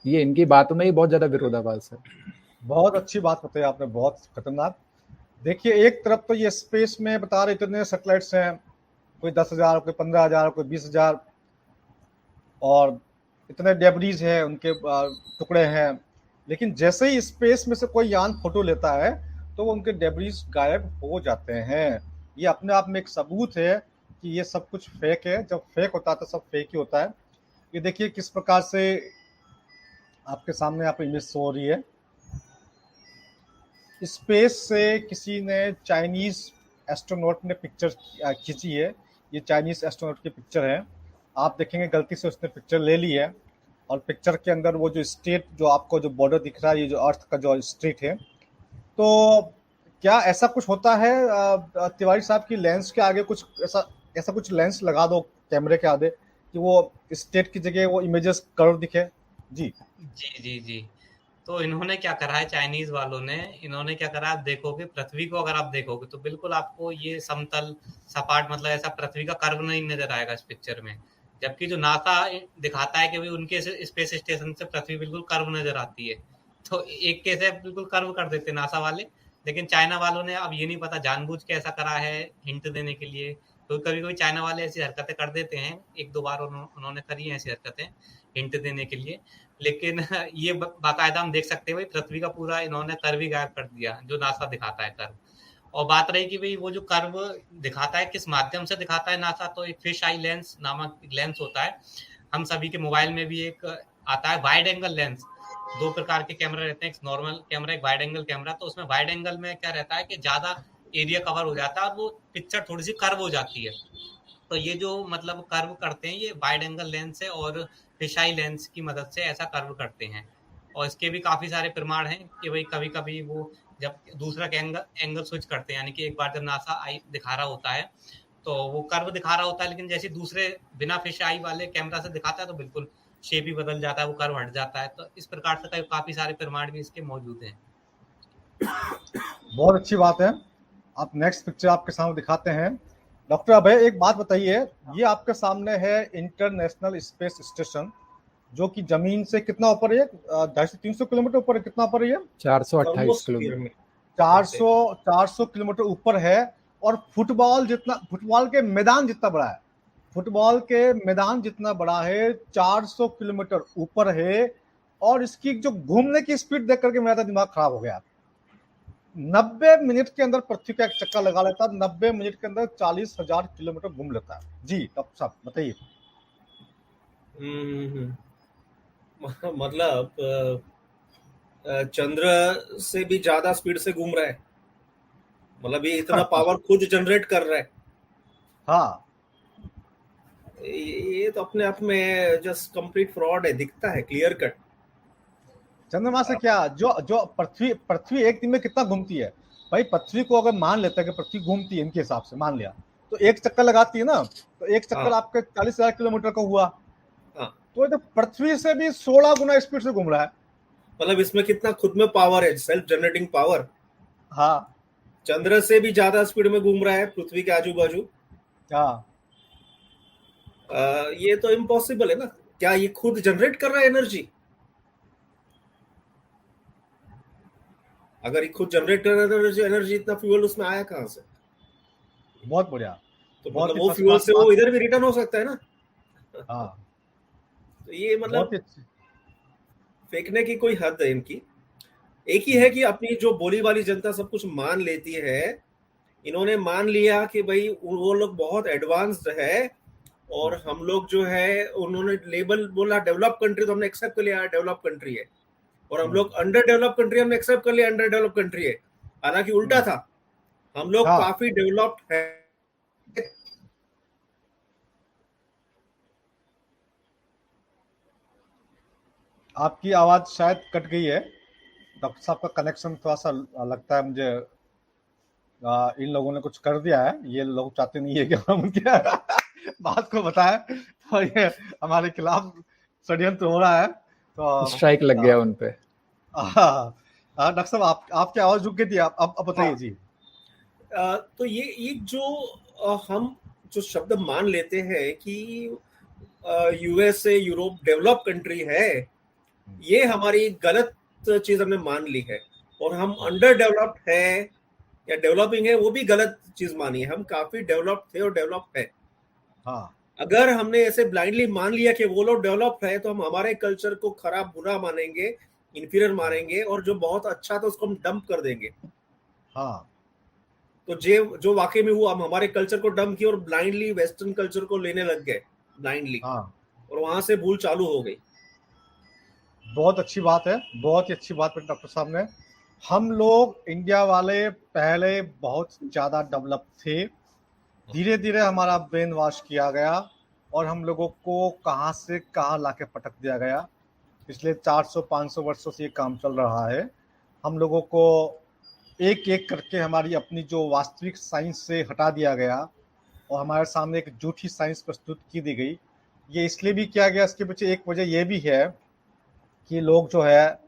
ये इनकी बातों में ही बहुत ज्यादा विरोधाभास है। बहुत अच्छी बात बताई आपने, बहुत खतरनाक। देखिए, एक तरफ तो ये स्पेस में बता रहे इतने सैटेलाइट्स हैं, कोई 10,000, कोई 15,000, कोई 20,000, और इतने डेब्रीज हैं, उनके टुकड़े हैं। लेकिन जैसे ही स्पेस में से कोई यान फोटो लेता है तो वो उनके डेब्रीज गायब हो जाते हैं। ये अपने आप में एक सबूत है कि ये सब कुछ फेक है। जब फेक होता है तो सब फेक ही होता है। ये देखिए किस प्रकार से आपके सामने आप इमेज शो हो रही है। स्पेस से किसी ने, चाइनीज एस्ट्रोनॉट ने पिक्चर खींची है। ये चाइनीज एस्ट्रोनॉट की पिक्चर है। आप देखेंगे गलती से उसने पिक्चर ले ली है, और पिक्चर के अंदर वो जो स्टेट, जो आपको जो बॉर्डर दिख रहा है, ये जो अर्थ का जो स्टेट है, तो क्या ऐसा कुछ होता है तिवारी साहब की लेंस के आगे कुछ ऐसा कुछ लेंस लगा दो कैमरे के आगे कि वो स्टेट की जगह वो इमेजेस कर्व दिखे? जी जी। तो इन्होंने क्या करा है, चाइनीज वालों ने, इन्होंने क्या करा, आप देखोगे पृथ्वी को, अगर आप देखोगे तो बिल्कुल आपको ये समतल सपाट, मतलब ऐसा पृथ्वी का कर्व नहीं नजर आएगा इस पिक्चर में। जबकि जो नासा दिखाता है कि भाई उनके स्पेस स्टेशन से पृथ्वी बिल्कुल कर्व नजर आती है। तो एक कैसे बिल्कुल कर्व कर देते नासा वाले। लेकिन चाइना वालों ने, अब ये नहीं पता जानबूझ के ऐसा करा है हिंट देने के लिए। तो कभी कभी चाइना वाले ऐसी हरकतें कर देते हैं, एक दो बार उन्होंने करी है ऐसी हरकतें हिंट देने के लिए। लेकिन ये बाकायदा हम देख सकते हैं भाई पृथ्वी का पूरा इन्होंने कर्व ही गायब कर दिया, जो नासा दिखाता है कर्व। और बात रही कि भाई वो जो कर्व दिखाता है किस माध्यम से दिखाता है नासा, तो एक फिश आई लेंस नामक लेंस होता है। हम सभी के मोबाइल में भी एक आता है वाइड एंगल लेंस। दो प्रकार के कैमरा रहते हैं, एक नॉर्मल कैमरा, एक वाइड एंगल कैमरा। तो उसमें वाइड एंगल में क्या रहता है कि ज्यादा एरिया कवर हो जाता है और वो पिक्चर थोड़ी सी कर्व हो जाती है। तो ये जो मतलब कर्व करते हैं, ये वाइड एंगल लेंस है और फिशाई लेंस की मदद से ऐसा कर्व करते हैं। और इसके भी काफी सारे प्रमाण हैं कि भाई कभी कभी वो जब दूसरा एंगल स्विच करते हैं, यानी कि एक बार जब नासा आई दिखा रहा होता है तो वो कर्व दिखा रहा होता है, लेकिन जैसे दूसरे बिना फिश आई वाले कैमरा से दिखाता है तो बिल्कुल शेप ही बदल जाता है, वो कर्व हट जाता है। तो इस प्रकार से काफी सारे प्रमाण भी इसके मौजूद हैं। बहुत अच्छी बात है। आप नेक्स्ट पिक्चर आपके सामने दिखाते हैं। डॉक्टर अभय, एक बात बताइए, ये आपके सामने है इंटरनेशनल स्पेस स्टेशन, जो कि जमीन से कितना ऊपर है? 250-300 किलोमीटर ऊपर है? कितना ऊपर है ये? 428 किलोमीटर। 400 किलोमीटर ऊपर है। और फुटबॉल के मैदान जितना बड़ा है, फुटबॉल के मैदान जितना बड़ा है, 400 किलोमीटर ऊपर है। और इसकी जो घूमने की स्पीड देख करके मेरा दिमाग खराब हो गया। 90 मिनट के अंदर पृथ्वी का एक चक्कर लगा लेता है, 90 मिनट के अंदर 40,000 किलोमीटर घूम लेता है। जी डॉक्टर साहब बताइए। मतलब चंद्र से भी ज्यादा स्पीड से घूम रहा है, मतलब ये इतना पावर खुद जनरेट कर रहा है। हाँ, ये तो अपने आप में जस्ट कंप्लीट फ्रॉड है, दिखता है क्लियर कट। चंद्रमा से क्या, जो जो पृथ्वी एक दिन में कितना घूमती है भाई? पृथ्वी को अगर मान लेते हैं कि पृथ्वी घूमती है, इनके हिसाब से मान लिया, तो एक चक्कर लगाती है ना, तो एक चक्कर आपके 40,000 किलोमीटर का हुआ। तो ये तो पृथ्वी से भी 16 गुना स्पीड से घूम रहा है। मतलब इसमें कितना खुद में पावर है, सेल्फ जनरेटिंग पावर। हाँ, चंद्र से भी ज्यादा स्पीड में घूम रहा है पृथ्वी के आजू बाजू। हाँ, ये तो इम्पॉसिबल है ना। क्या ये खुद जनरेट कर रहा है एनर्जी? अगर ये खुद जनरेट कर रहा है एनर्जी, इतना फ्यूल उसमें आया कहां से? बहुत बढ़िया। तो मतलब वो फ्यूल से वो इधर भी रिटर्न हो सकता है ना। हाँ, तो ये मतलब बहुत फेंकने की कोई हद है इनकी। एक ही है कि अपनी जो बोली वाली जनता सब कुछ मान लेती है। इन्होंने मान लिया कि भाई वो लोग बहुत एडवांस्ड है, और हम लोग जो है, उन्होंने लेबल बोला डेवलप कंट्री, तो हमने एक्सेप्ट कर लिया डेवलप कंट्री है। और हम लोग अंडर डेवलप कंट्री, हमने एक्सेप्ट कर लिया अंडर डेवलप कंट्री है। हालांकि उल्टा था, हम लोग काफी डेवलप्ड है। आपकी आवाज शायद कट गई है। डॉक्टर साहब का कनेक्शन थोड़ा सा लगता है मुझे इन लोगों ने कुछ कर दिया है, ये लोग चाहते नहीं है कि हम उनके बात को बताएं, तो ये हमारे खिलाफ षड्यंत्र हो रहा है। तो स्ट्राइक लग गया उन पे। डॉक्टर साहब आपकी आवाज रुक गई थी, अब बताइए जी। तो ये जो हम जो शब्द मान लेते हैं कि यूएसए यूरोप डेवलप कंट्री है, ये हमारी गलत चीज हमने मान ली है, और हम अंडर डेवलप्ड है या डेवलपिंग है वो भी गलत चीज मानी है। हम काफी डेवलप्ड थे और डेवलप्ड है। हाँ, अगर हमने ऐसे ब्लाइंडली मान लिया कि वो लोग डेवलप्ड है तो हम हमारे कल्चर को खराब बुरा मानेंगे, इंफीरियर मानेंगे, और जो बहुत अच्छा था उसको हम डंप कर देंगे। हाँ, तो जो वाकई में हुआ, हम हमारे कल्चर को डंप किया और ब्लाइंडली वेस्टर्न कल्चर को लेने लग गए ब्लाइंडली, हाँ, और वहां से भूल चालू हो गई। बहुत अच्छी बात है, बहुत ही अच्छी बात है डॉक्टर साहब ने। हम लोग इंडिया वाले पहले बहुत ज़्यादा डेवलप थे, धीरे धीरे हमारा ब्रेन वॉश किया गया और हम लोगों को कहाँ से कहाँ लाके पटक दिया गया। पिछले 400-500 वर्षों से ये काम चल रहा है। हम लोगों को एक एक करके हमारी अपनी जो वास्तविक साइंस से हटा दिया गया और हमारे सामने एक झूठी साइंस प्रस्तुत की दी गई। ये इसलिए भी किया गया, इसके पीछे एक वजह ये भी है कि लोग जो है,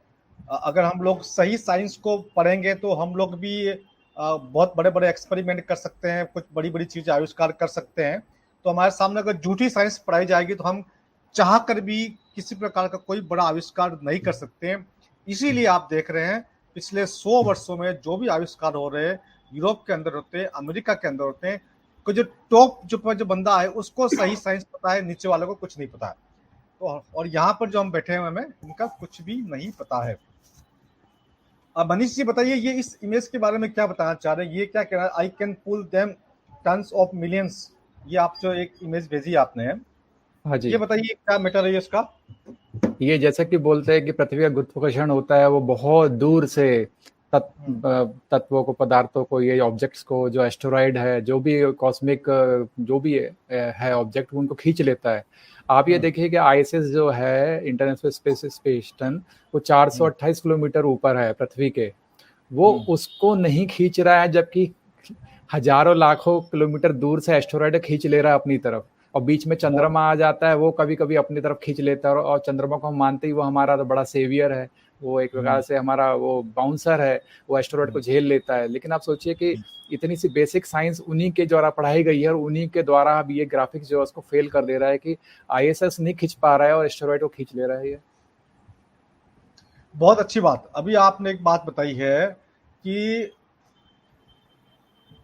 अगर हम लोग सही साइंस को पढ़ेंगे तो हम लोग भी बहुत बड़े बड़े एक्सपेरिमेंट कर सकते हैं, कुछ बड़ी बड़ी चीज़ें आविष्कार कर सकते हैं। तो हमारे सामने अगर झूठी साइंस पढ़ाई जाएगी तो हम चाह कर भी किसी प्रकार का कोई बड़ा आविष्कार नहीं कर सकते हैं। इसीलिए आप देख रहे हैं पिछले 100 वर्षों में जो भी आविष्कार हो रहे हैं, यूरोप के अंदर होते हैं, अमेरिका के अंदर होते हैं, कोई जो टॉप जो बंदा है उसको सही साइंस पता है, नीचे वालों को कुछ नहीं पता है। तो और यहाँ पर जो हम बैठे हुए हैं इनका कुछ भी नहीं पता है। अब मनीष जी बताइए, ये इस इमेज के बारे में क्या बताना चाह रहे हैं? ये क्या कह रहा है, I can pull them tons of millions, ये आप जो एक इमेज भेजी आपने, हाँ जी, ये बताइए क्या मैटर है इसका? ये जैसा कि बोलते हैं कि पृथ्वी का गुरुत्वाकर्षण होता है, वो बहुत दूर से तत्वों को, पदार्थों को, ये ऑब्जेक्ट्स को, जो एस्टेरॉइड है, जो भी कॉस्मिक जो भी है ऑब्जेक्ट, उनको खींच लेता है। आप ये देखिए कि आईएसएस जो है, इंटरनेशनल स्पेस स्टेशन, वो 428 किलोमीटर ऊपर है पृथ्वी के, वो उसको नहीं खींच रहा है, जबकि हजारों लाखों किलोमीटर दूर से एस्टेरॉइड खींच ले रहा है अपनी तरफ। और बीच में चंद्रमा आ जाता है, वो कभी कभी अपनी तरफ खींच लेता है, और चंद्रमा को हम मानते ही वो हमारा तो बड़ा सेवियर है, वो एक प्रकार से हमारा वो बाउंसर है, वो एस्टेरॉइड को झेल लेता है। लेकिन आप सोचिए कि इतनी सी बेसिक साइंस उन्हीं के द्वारा पढ़ाई गई है, और उन्हीं के द्वारा अब ये ग्राफिक्स जो है उसको फेल कर दे रहा है कि आईएसएस नहीं खींच पा रहा है और एस्टेरॉइड को खींच ले रहा है। ये बहुत अच्छी बात। अभी आपने एक बात बताई है कि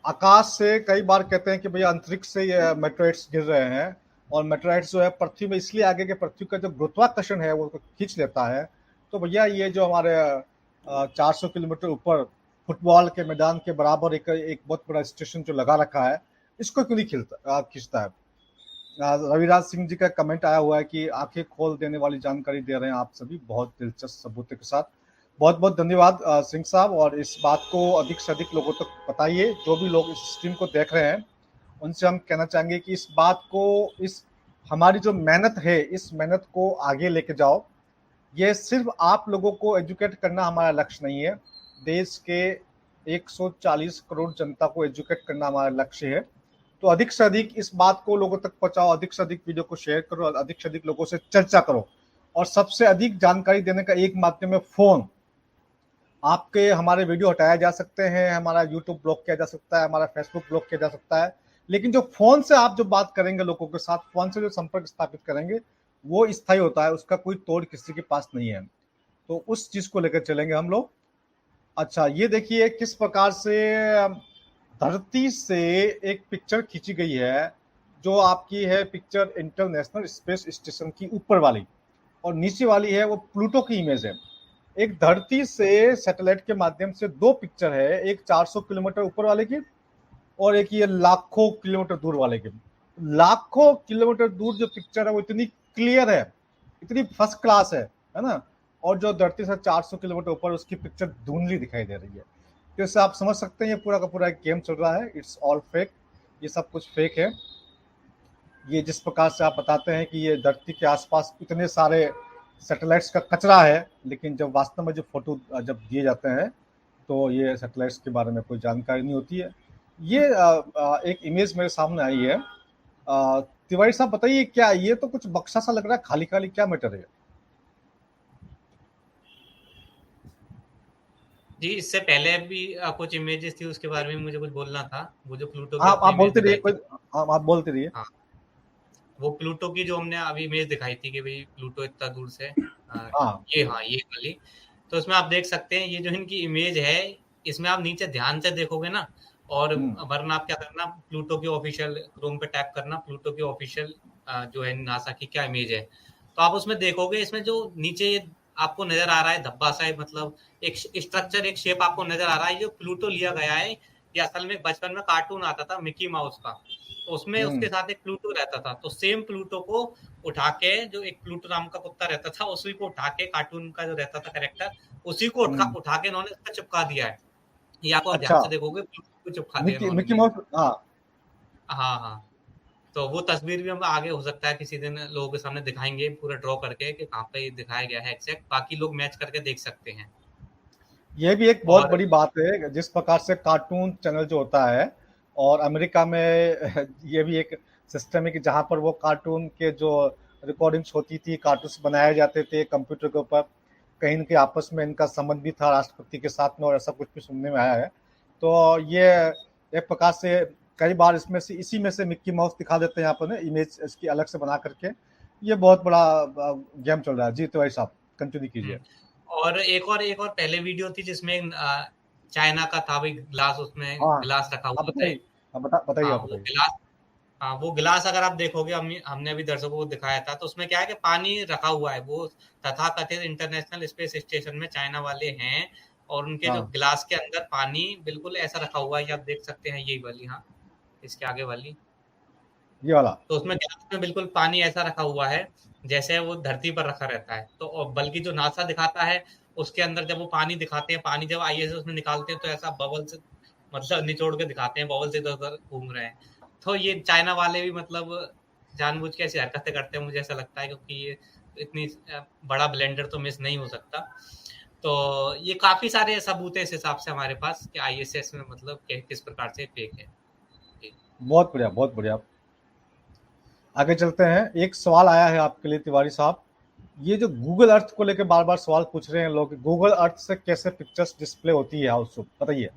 आकाश से कई बार कहते हैं कि भैया अंतरिक्ष से ये मेटेराइट्स गिर रहे हैं, और मेटेराइट्स जो है पृथ्वी में इसलिए आगे कि पृथ्वी का जो गुरुत्वाकर्षण है वो खींच लेता है। तो भैया ये जो हमारे 400 किलोमीटर ऊपर फुटबॉल के मैदान के बराबर एक बहुत बड़ा स्टेशन जो लगा रखा है, इसको क्यों नहीं खींचता है? रविराज सिंह जी का कमेंट आया हुआ है कि आंखें खोल देने वाली जानकारी दे रहे हैं आप सभी, बहुत दिलचस्प सबूतों के साथ। बहुत बहुत धन्यवाद सिंह साहब, और इस बात को अधिक से अधिक लोगों तक बताइए। जो भी लोग इस स्ट्रीम को देख रहे हैं उनसे हम कहना चाहेंगे कि इस बात को, इस हमारी जो मेहनत है, इस मेहनत को आगे लेके जाओ। ये सिर्फ आप लोगों को एजुकेट करना हमारा लक्ष्य नहीं है, देश के 140 करोड़ जनता को एजुकेट करना हमारा लक्ष्य है। तो अधिक से अधिक इस बात को लोगों तक पहुंचाओ, अधिक से अधिक वीडियो को शेयर करो, अधिक से अधिक लोगों से चर्चा करो, और सबसे अधिक जानकारी देने का एक माध्यम है फोन। आपके हमारे वीडियो हटाया जा सकते हैं, हमारा यूट्यूब ब्लॉक किया जा सकता है, हमारा फेसबुक ब्लॉक किया जा सकता है, लेकिन जो फोन से आप जो बात करेंगे लोगों के साथ, फोन से जो संपर्क स्थापित करेंगे वो स्थायी होता है, उसका कोई तोड़ किसी के पास नहीं है। तो उस चीज को लेकर चलेंगे हम लोग। अच्छा, ये देखिए किस प्रकार से धरती से एक पिक्चर खींची गई है, जो आपकी है पिक्चर इंटरनेशनल स्पेस स्टेशन की ऊपर वाली, और नीचे वाली है वो प्लूटो की इमेज है। एक धरती से सैटेलाइट के माध्यम से दो पिक्चर है, एक 400 किलोमीटर ऊपर वाले की और एक ये लाखों किलोमीटर दूर वाले की। लाखों किलोमीटर दूर जो पिक्चर है वो इतनी क्लियर है, इतनी फर्स्ट क्लास है ना, और जो धरती से 400 किलोमीटर ऊपर उसकी पिक्चर धुंधली दिखाई दे रही है। तो इससे आप समझ सकते हैं ये पूरा का पूरा एक गेम चल रहा है, इट्स ऑल फेक, ये सब कुछ फेक है। ये जिस प्रकार से आप बताते हैं कि ये धरती के आसपास इतने सारे सैटेलाइट्स का कचरा है, लेकिन जब वास्तव में जो फोटो जब दिए जाते हैं तो ये सैटेलाइट्स के बारे में कोई जानकारी नहीं होती है। ये एक इमेज मेरे सामने आई है। तिवारी साहब बताइए, क्या ये तो कुछ बक्सा सा लग रहा है, खाली खाली, क्या मैटर है? जी, इससे पहले भी कुछ इमेजेस थी, उसके बारे में मुझे कुछ बोलना था। वो जो प्लूटो की आप आपने इमेज बोलते रहिए, दिखाई कोई थी, आप बोलते रहिए। हाँ, वो प्लूटो की जो हमने अभी इमेज दिखाई थी कि भाई प्लूटो इतना दूर से हाँ, ये, हाँ, ये वाली। तो इसमें आप देख सकते हैं ये जो इनकी इमेज है, इसमें आप नीचे ध्यान से देखोगे ना, और वरना आप क्या करना, प्लूटो की ऑफिशियल क्रोम पे टैप करना, प्लूटो की ऑफिशियल जो है नासा की क्या इमेज है, तो आप उसमें देखोगे, इसमें जो नीचे ये आपको नजर आ रहा है धब्बा सा, मतलब एक स्ट्रक्चर, एक शेप आपको नजर आ रहा है, जो प्लूटो लिया गया है। ये असल में बचपन में कार्टून आता था मिकी माउस का, तो उसमें उसके साथ एक प्लूटो रहता था, तो सेम प्लूटो को उठा के, जो एक प्लूटो नाम का कुत्ता रहता था, उसी को उठा के, कार्टून का जो रहता था कैरेक्टर, उसी को उठा के इन्होंने इसका चिपका दिया है। ये आपको ध्यान अच्छा, से देखोगे, प्लूटो को चिपका दिया मिकी इन्होंने मिकी भी। माउस, हाँ। हाँ, हाँ। तो वो तस्वीर भी हम आगे हो सकता है किसी दिन लोगों के सामने दिखाएंगे, पूरा ड्रॉ करके कि कहाँ पे ये दिखाया गया है एग्जैक्ट, बाकी लोग मैच करके देख सकते हैं। ये भी एक बहुत और बड़ी बात है, जिस प्रकार से कार्टून चैनल जो होता है, और अमेरिका में ये भी एक सिस्टम है कि जहाँ पर वो कार्टून के जो रिकॉर्डिंग्स होती थी, कार्टून्स बनाए जाते थे कंप्यूटर के ऊपर, कहीं न कहीं आपस में इनका संबंध भी था राष्ट्रपति के साथ में, और ऐसा कुछ भी सुनने में आया है। तो ये एक प्रकार से कई बार इसमें से, इसी में से मिक्की माउस दिखा देते हैं यहाँ पर ना, इमेज इसकी अलग से बना करके। ये बहुत बड़ा गेम चल रहा है। जी तिवारी साहब, कंटिन्यू कीजिए। और एक और पहले वीडियो थी जिसमें चाइना का था भाई ग्लास, उसमें हाँ, गिलास रखा आप हुआ है। बताइए, बताइए, हाँ, आप वो बताइए। गिलास, हाँ, वो गिलास अगर आप देखोगे, हमने अभी दर्शकों को दिखाया था, तो उसमें क्या है कि पानी रखा हुआ है। वो तथाकथित इंटरनेशनल स्पेस स्टेशन में चाइना वाले हैं, और उनके जो हाँ, गिलास के अंदर पानी बिल्कुल ऐसा रखा हुआ है, ये आप देख सकते हैं, यही वाली, हाँ, इसके आगे वाली। ये वाला। तो उसमें गिलास में बिल्कुल पानी ऐसा रखा हुआ है जैसे वो धरती पर रखा रहता है। तो और बल्कि जो नासा दिखाता है, उसके अंदर जब वो पानी दिखाते हैं, पानी जब आईएसएस उसमें निकालते हैं, तो ऐसा बबल से, मतलब निचोड़ के दिखाते हैं, बबल से इधर उधर घूम रहे हैं। तो ये चाइना वाले भी मतलब जानबूझ के ऐसी हरकतें करते हैं, मुझे ऐसा लगता है, क्योंकि ये इतनी बड़ा ब्लेंडर तो मिस नहीं हो सकता। तो ये काफी सारे सबूत है इस हिसाब से हमारे पास कि आईएसएस में मतलब किस प्रकार से फेक है। जी। बहुत बढ़िया, बहुत बढ़िया। आगे चलते हैं। एक सवाल आया है आपके लिए तिवारी साहब। ये जो गूगल अर्थ को लेकर बार बार सवाल पूछ रहे हैं लोग, गूगल अर्थ से कैसे पिक्चर्स डिस्प्ले होती है हाउसफुल, बताइए।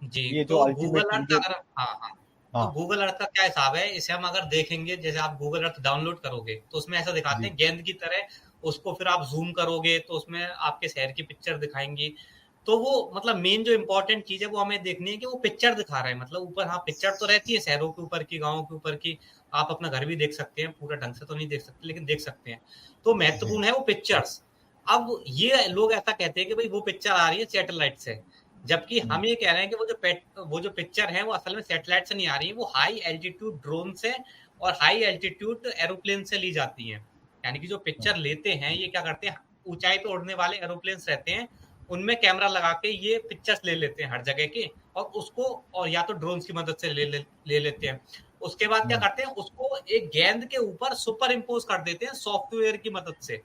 जी, ये जो तो अल्टीमेट गूगल अर्थ वीडियो। अगर, हाँ, हाँ, तो हाँ, गूगल अर्थ का क्या हिसाब है, इसे हम अगर देखेंगे, जैसे आप गूगल अर्थ डाउनलोड करोगे, तो उसमें ऐसा दिखाते जी, हैं गेंद की तरह, उसको फिर आप जूम करोगे तो उसमें आपके शहर की पिक्चर दिखाएंगी। तो वो मतलब मेन जो इम्पोर्टेंट चीज है वो हमें देखनी है कि वो पिक्चर दिखा रहा है, मतलब ऊपर, हाँ, पिक्चर तो रहती है शहरों के ऊपर की, गाँव के ऊपर की, आप अपना घर भी देख सकते हैं, पूरा ढंग से तो नहीं देख सकते लेकिन देख सकते हैं। तो जी। महत्वपूर्ण है वो पिक्चर्स। अब ये लोग ऐसा कहते हैं कि भाई वो पिक्चर आ रही है सैटेलाइट से, जबकि हुँ, हम ये कह रहे हैं कि वो जो पिक्चर है वो असल में सैटेलाइट से नहीं आ रही है, वो हाई एल्टीट्यूड ड्रोन से और हाई एल्टीट्यूड एरोप्लेन से ली जाती है। यानी कि जो पिक्चर लेते हैं, ये क्या करते हैं, ऊंचाई पे उड़ने वाले एरोप्लेन्स रहते हैं, उनमें कैमरा लगा के ये पिक्चर्स ले लेते हैं हर जगह की, और उसको, और या तो ड्रोन की मदद से ले लेते हैं। उसके बाद क्या हुँ, करते हैं, उसको एक गेंद के ऊपर सुपर इम्पोज कर देते हैं सॉफ्टवेयर की मदद से।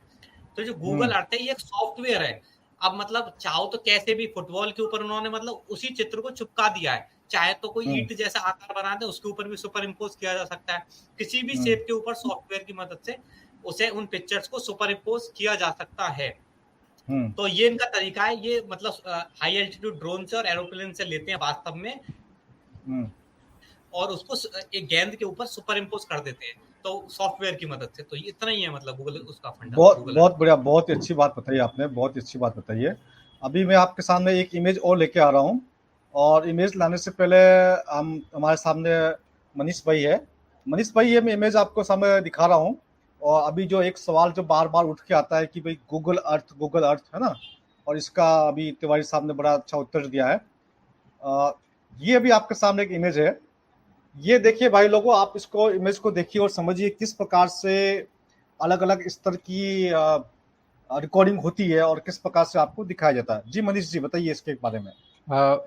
तो जो गूगल हुँ, अर्थ है ये एक सॉफ्टवेयर है। अब मतलब चाहो तो कैसे भी फुटबॉल के ऊपर उन्होंने मतलब उसी चित्र को चिपका दिया है, चाहे तो कोई हुँ, ईंट जैसा आकार बना दे, उसके ऊपर भी सुपर इम्पोज किया जा सकता है, किसी भी हुँ, शेप के ऊपर सॉफ्टवेयर की मदद से उसे, उन पिक्चर्स को सुपर इम्पोज किया जा सकता है। हुँ, तो ये इनका तरीका है, ये मतलब हाई एल्टीट्यूड ड्रोन से और एरोप्लेन से लेते हैं वास्तव में, हुँ। और उसको एक गेंद के ऊपर सुपर इम्पोज कर देते हैं, तो सॉफ्टवेयर की मदद से। तो ये इतना ही है मतलब गूगल उसका फंडा, बहुत गूगल बहुत अर्थ। बढ़िया, बहुत ही अच्छी बात बताई आपने, बहुत ही अच्छी बात बताई है। अभी मैं आपके सामने एक इमेज और लेके आ रहा हूँ, और इमेज लाने से पहले हम, हमारे सामने मनीष भाई है। मनीष भाई, ये मैं इमेज आपको सामने दिखा रहा हूँ, और अभी जो एक सवाल जो बार बार उठ के आता है कि भाई गूगल अर्थ है ना, और इसका अभी तिवारी साहब ने बड़ा अच्छा उत्तर दिया है। ये अभी आपके सामने एक इमेज है। ये देखिए भाई लोगों, आप इसको, इमेज को देखिए और समझिए किस प्रकार से अलग अलग स्तर की रिकॉर्डिंग होती है और किस प्रकार से आपको दिखाया जाता है। जी मनीष जी, बताइए इसके बारे में।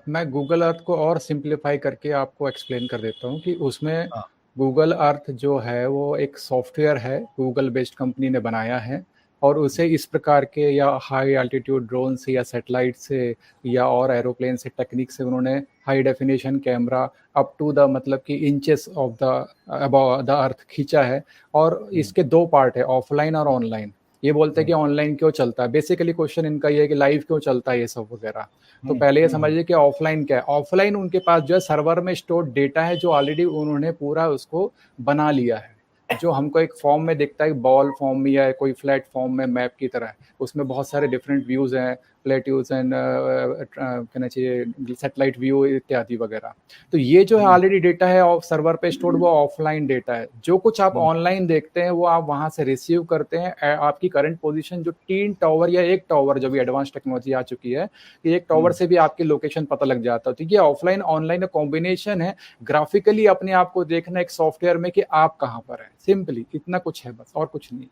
मैं गूगल अर्थ को और सिंप्लीफाई करके आपको एक्सप्लेन कर देता हूँ कि उसमें हाँ, गूगल अर्थ जो है वो एक सॉफ्टवेयर है, गूगल बेस्ड कंपनी ने बनाया है। और उसे इस प्रकार के या हाई एल्टीट्यूड ड्रोन से या सैटेलाइट से या और एरोप्लेन से टेक्निक से उन्होंने high definition camera up to the मतलब कि inches of the above the earth खींचा है। और इसके दो पार्ट है, ऑफलाइन और ऑनलाइन। ये बोलते हैं कि ऑनलाइन क्यों चलता है, बेसिकली क्वेश्चन इनका ये है कि लाइव क्यों चलता है ये सब वगैरह। तो पहले ये समझिए कि ऑफलाइन क्या है। ऑफलाइन उनके पास जो है सर्वर में स्टोर डेटा है जो ऑलरेडी उन्होंने पूरा उसको बना लिया है, जो हमको एक फॉर्म में दिखता है, बॉल फॉर्म में या कोई फ्लैट फॉर्म में मैप की तरह। उसमें बहुत सारे डिफरेंट व्यूज हैं, प्लेट्यूज एंड कहना चाहिए सैटेलाइट व्यू इत्यादि वगैरह। तो ये जो है ऑलरेडी डेटा है और सर्वर पे स्टोर्ड, वो ऑफलाइन डेटा है। जो कुछ आप ऑनलाइन देखते हैं वो आप वहां से रिसीव करते हैं। आपकी करंट पोजीशन जो 3 टावर या 1 टावर, जब भी एडवांस टेक्नोलॉजी आ चुकी है कि 1 टावर से भी आपकी लोकेशन पता लग जाता है। तो ये ऑफलाइन ऑनलाइन कॉम्बिनेशन है, ग्राफिकली अपने आप को देखना एक सॉफ्टवेयर में कि आप कहाँ पर है, सिंपली इतना कुछ है बस, और कुछ नहीं।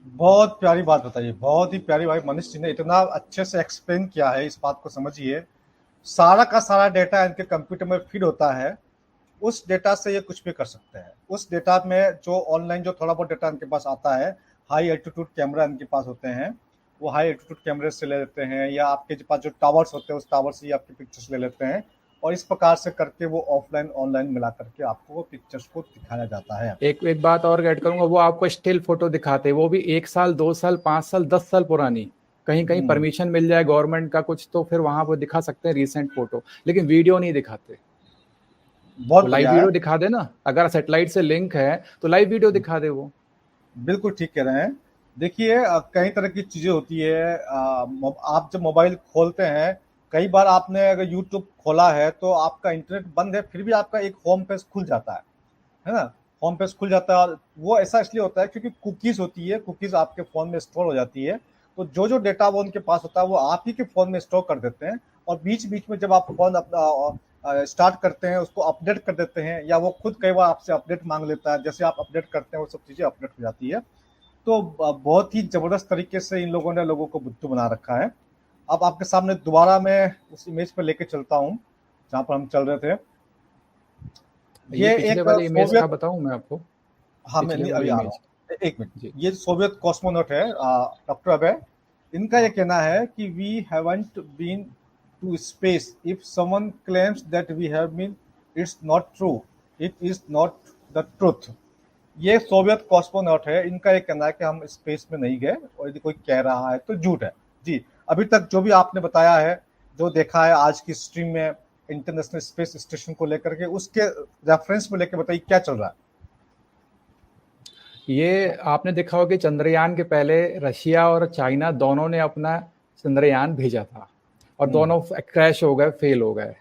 बहुत प्यारी बात बताइए, बहुत ही प्यारी भाई। मनीष जी ने इतना अच्छे से एक्सप्लेन किया है, इस बात को समझिए। सारा का सारा डेटा इनके कंप्यूटर में फीड होता है, उस डेटा से ये कुछ भी कर सकते हैं। उस डेटा में जो ऑनलाइन जो थोड़ा बहुत डेटा इनके पास आता है, हाई एल्टीट्यूड कैमरा इनके पास होते हैं, वो हाई एल्टीट्यूड कैमरे से ले लेते हैं, या आपके पास जो टावर्स होते हैं उस टावर से ही आपकी पिक्चर्स ले लेते हैं, और इस प्रकार से करके वो ऑफलाइन ऑनलाइन मिला करके आपको वो पिक्चर्स को दिखाया जाता है। एक बात और ऐड करूंगा, वो आपको स्टिल फोटो दिखाते हैं, वो भी 1 साल 2 साल 5 साल 10 साल पुरानी। कहीं कहीं परमिशन मिल जाए गवर्नमेंट का कुछ तो फिर वहां वो दिखा सकते हैं रिसेंट फोटो, लेकिन वीडियो नहीं दिखाते। बहुत तो लाइव वीडियो दिखा दे ना, अगर सैटेलाइट से लिंक है तो लाइव वीडियो दिखा दे वो। बिल्कुल ठीक कह रहे हैं। देखिए कई तरह की चीजें होती है। आप जब मोबाइल खोलते हैं, कई बार आपने अगर यूट्यूब खोला है तो आपका इंटरनेट बंद है, फिर भी आपका एक होम पेज खुल जाता है ना। होम पेज खुल जाता है, वो ऐसा इसलिए होता है क्योंकि कुकीज होती है, कुकीज आपके फोन में स्टोर हो जाती है। तो जो डेटा वो उनके पास होता है वो आप ही के फोन में स्टोर कर देते हैं, और बीच बीच में जब आप फोन अपना स्टार्ट करते हैं उसको अपडेट कर देते हैं, या वो खुद कई बार आपसे अपडेट मांग लेता है, जैसे आप अपडेट करते हैं वो सब चीजें अपडेट हो जाती है। तो बहुत ही जबरदस्त तरीके से इन लोगों ने लोगों को बुद्धू बना रखा है। अब आपके सामने दोबारा मैं उस इमेज पर लेके चलता हूँ जहाँ पर हम चल रहे थे। ये पिछले वाले इमेज का बताऊं मैं आपको? हाँ, मैं अभी आ रहा हूँ, एक मिनट। ये सोवियत कॉस्मोनॉट है डॉक्टर अभय। इनका ये कहना है कि we haven't been to space, if someone claims that we have been, it's not true, it is not the truth. ये सोवियत कॉस्मोनॉट है, इनका ये कहना है कि हम स्पेस में नहीं गए, और यदि कोई कह रहा है तो झूठ है। जी, अभी तक जो भी आपने बताया है, जो देखा है आज की स्ट्रीम में इंटरनेशनल स्पेस स्टेशन को लेकर के, उसके रेफरेंस में लेकर बताइए क्या चल रहा है। ये आपने देखा होगा कि चंद्रयान के पहले रशिया और चाइना दोनों ने अपना चंद्रयान भेजा था, और दोनों क्रैश हो गए, फेल हो गए।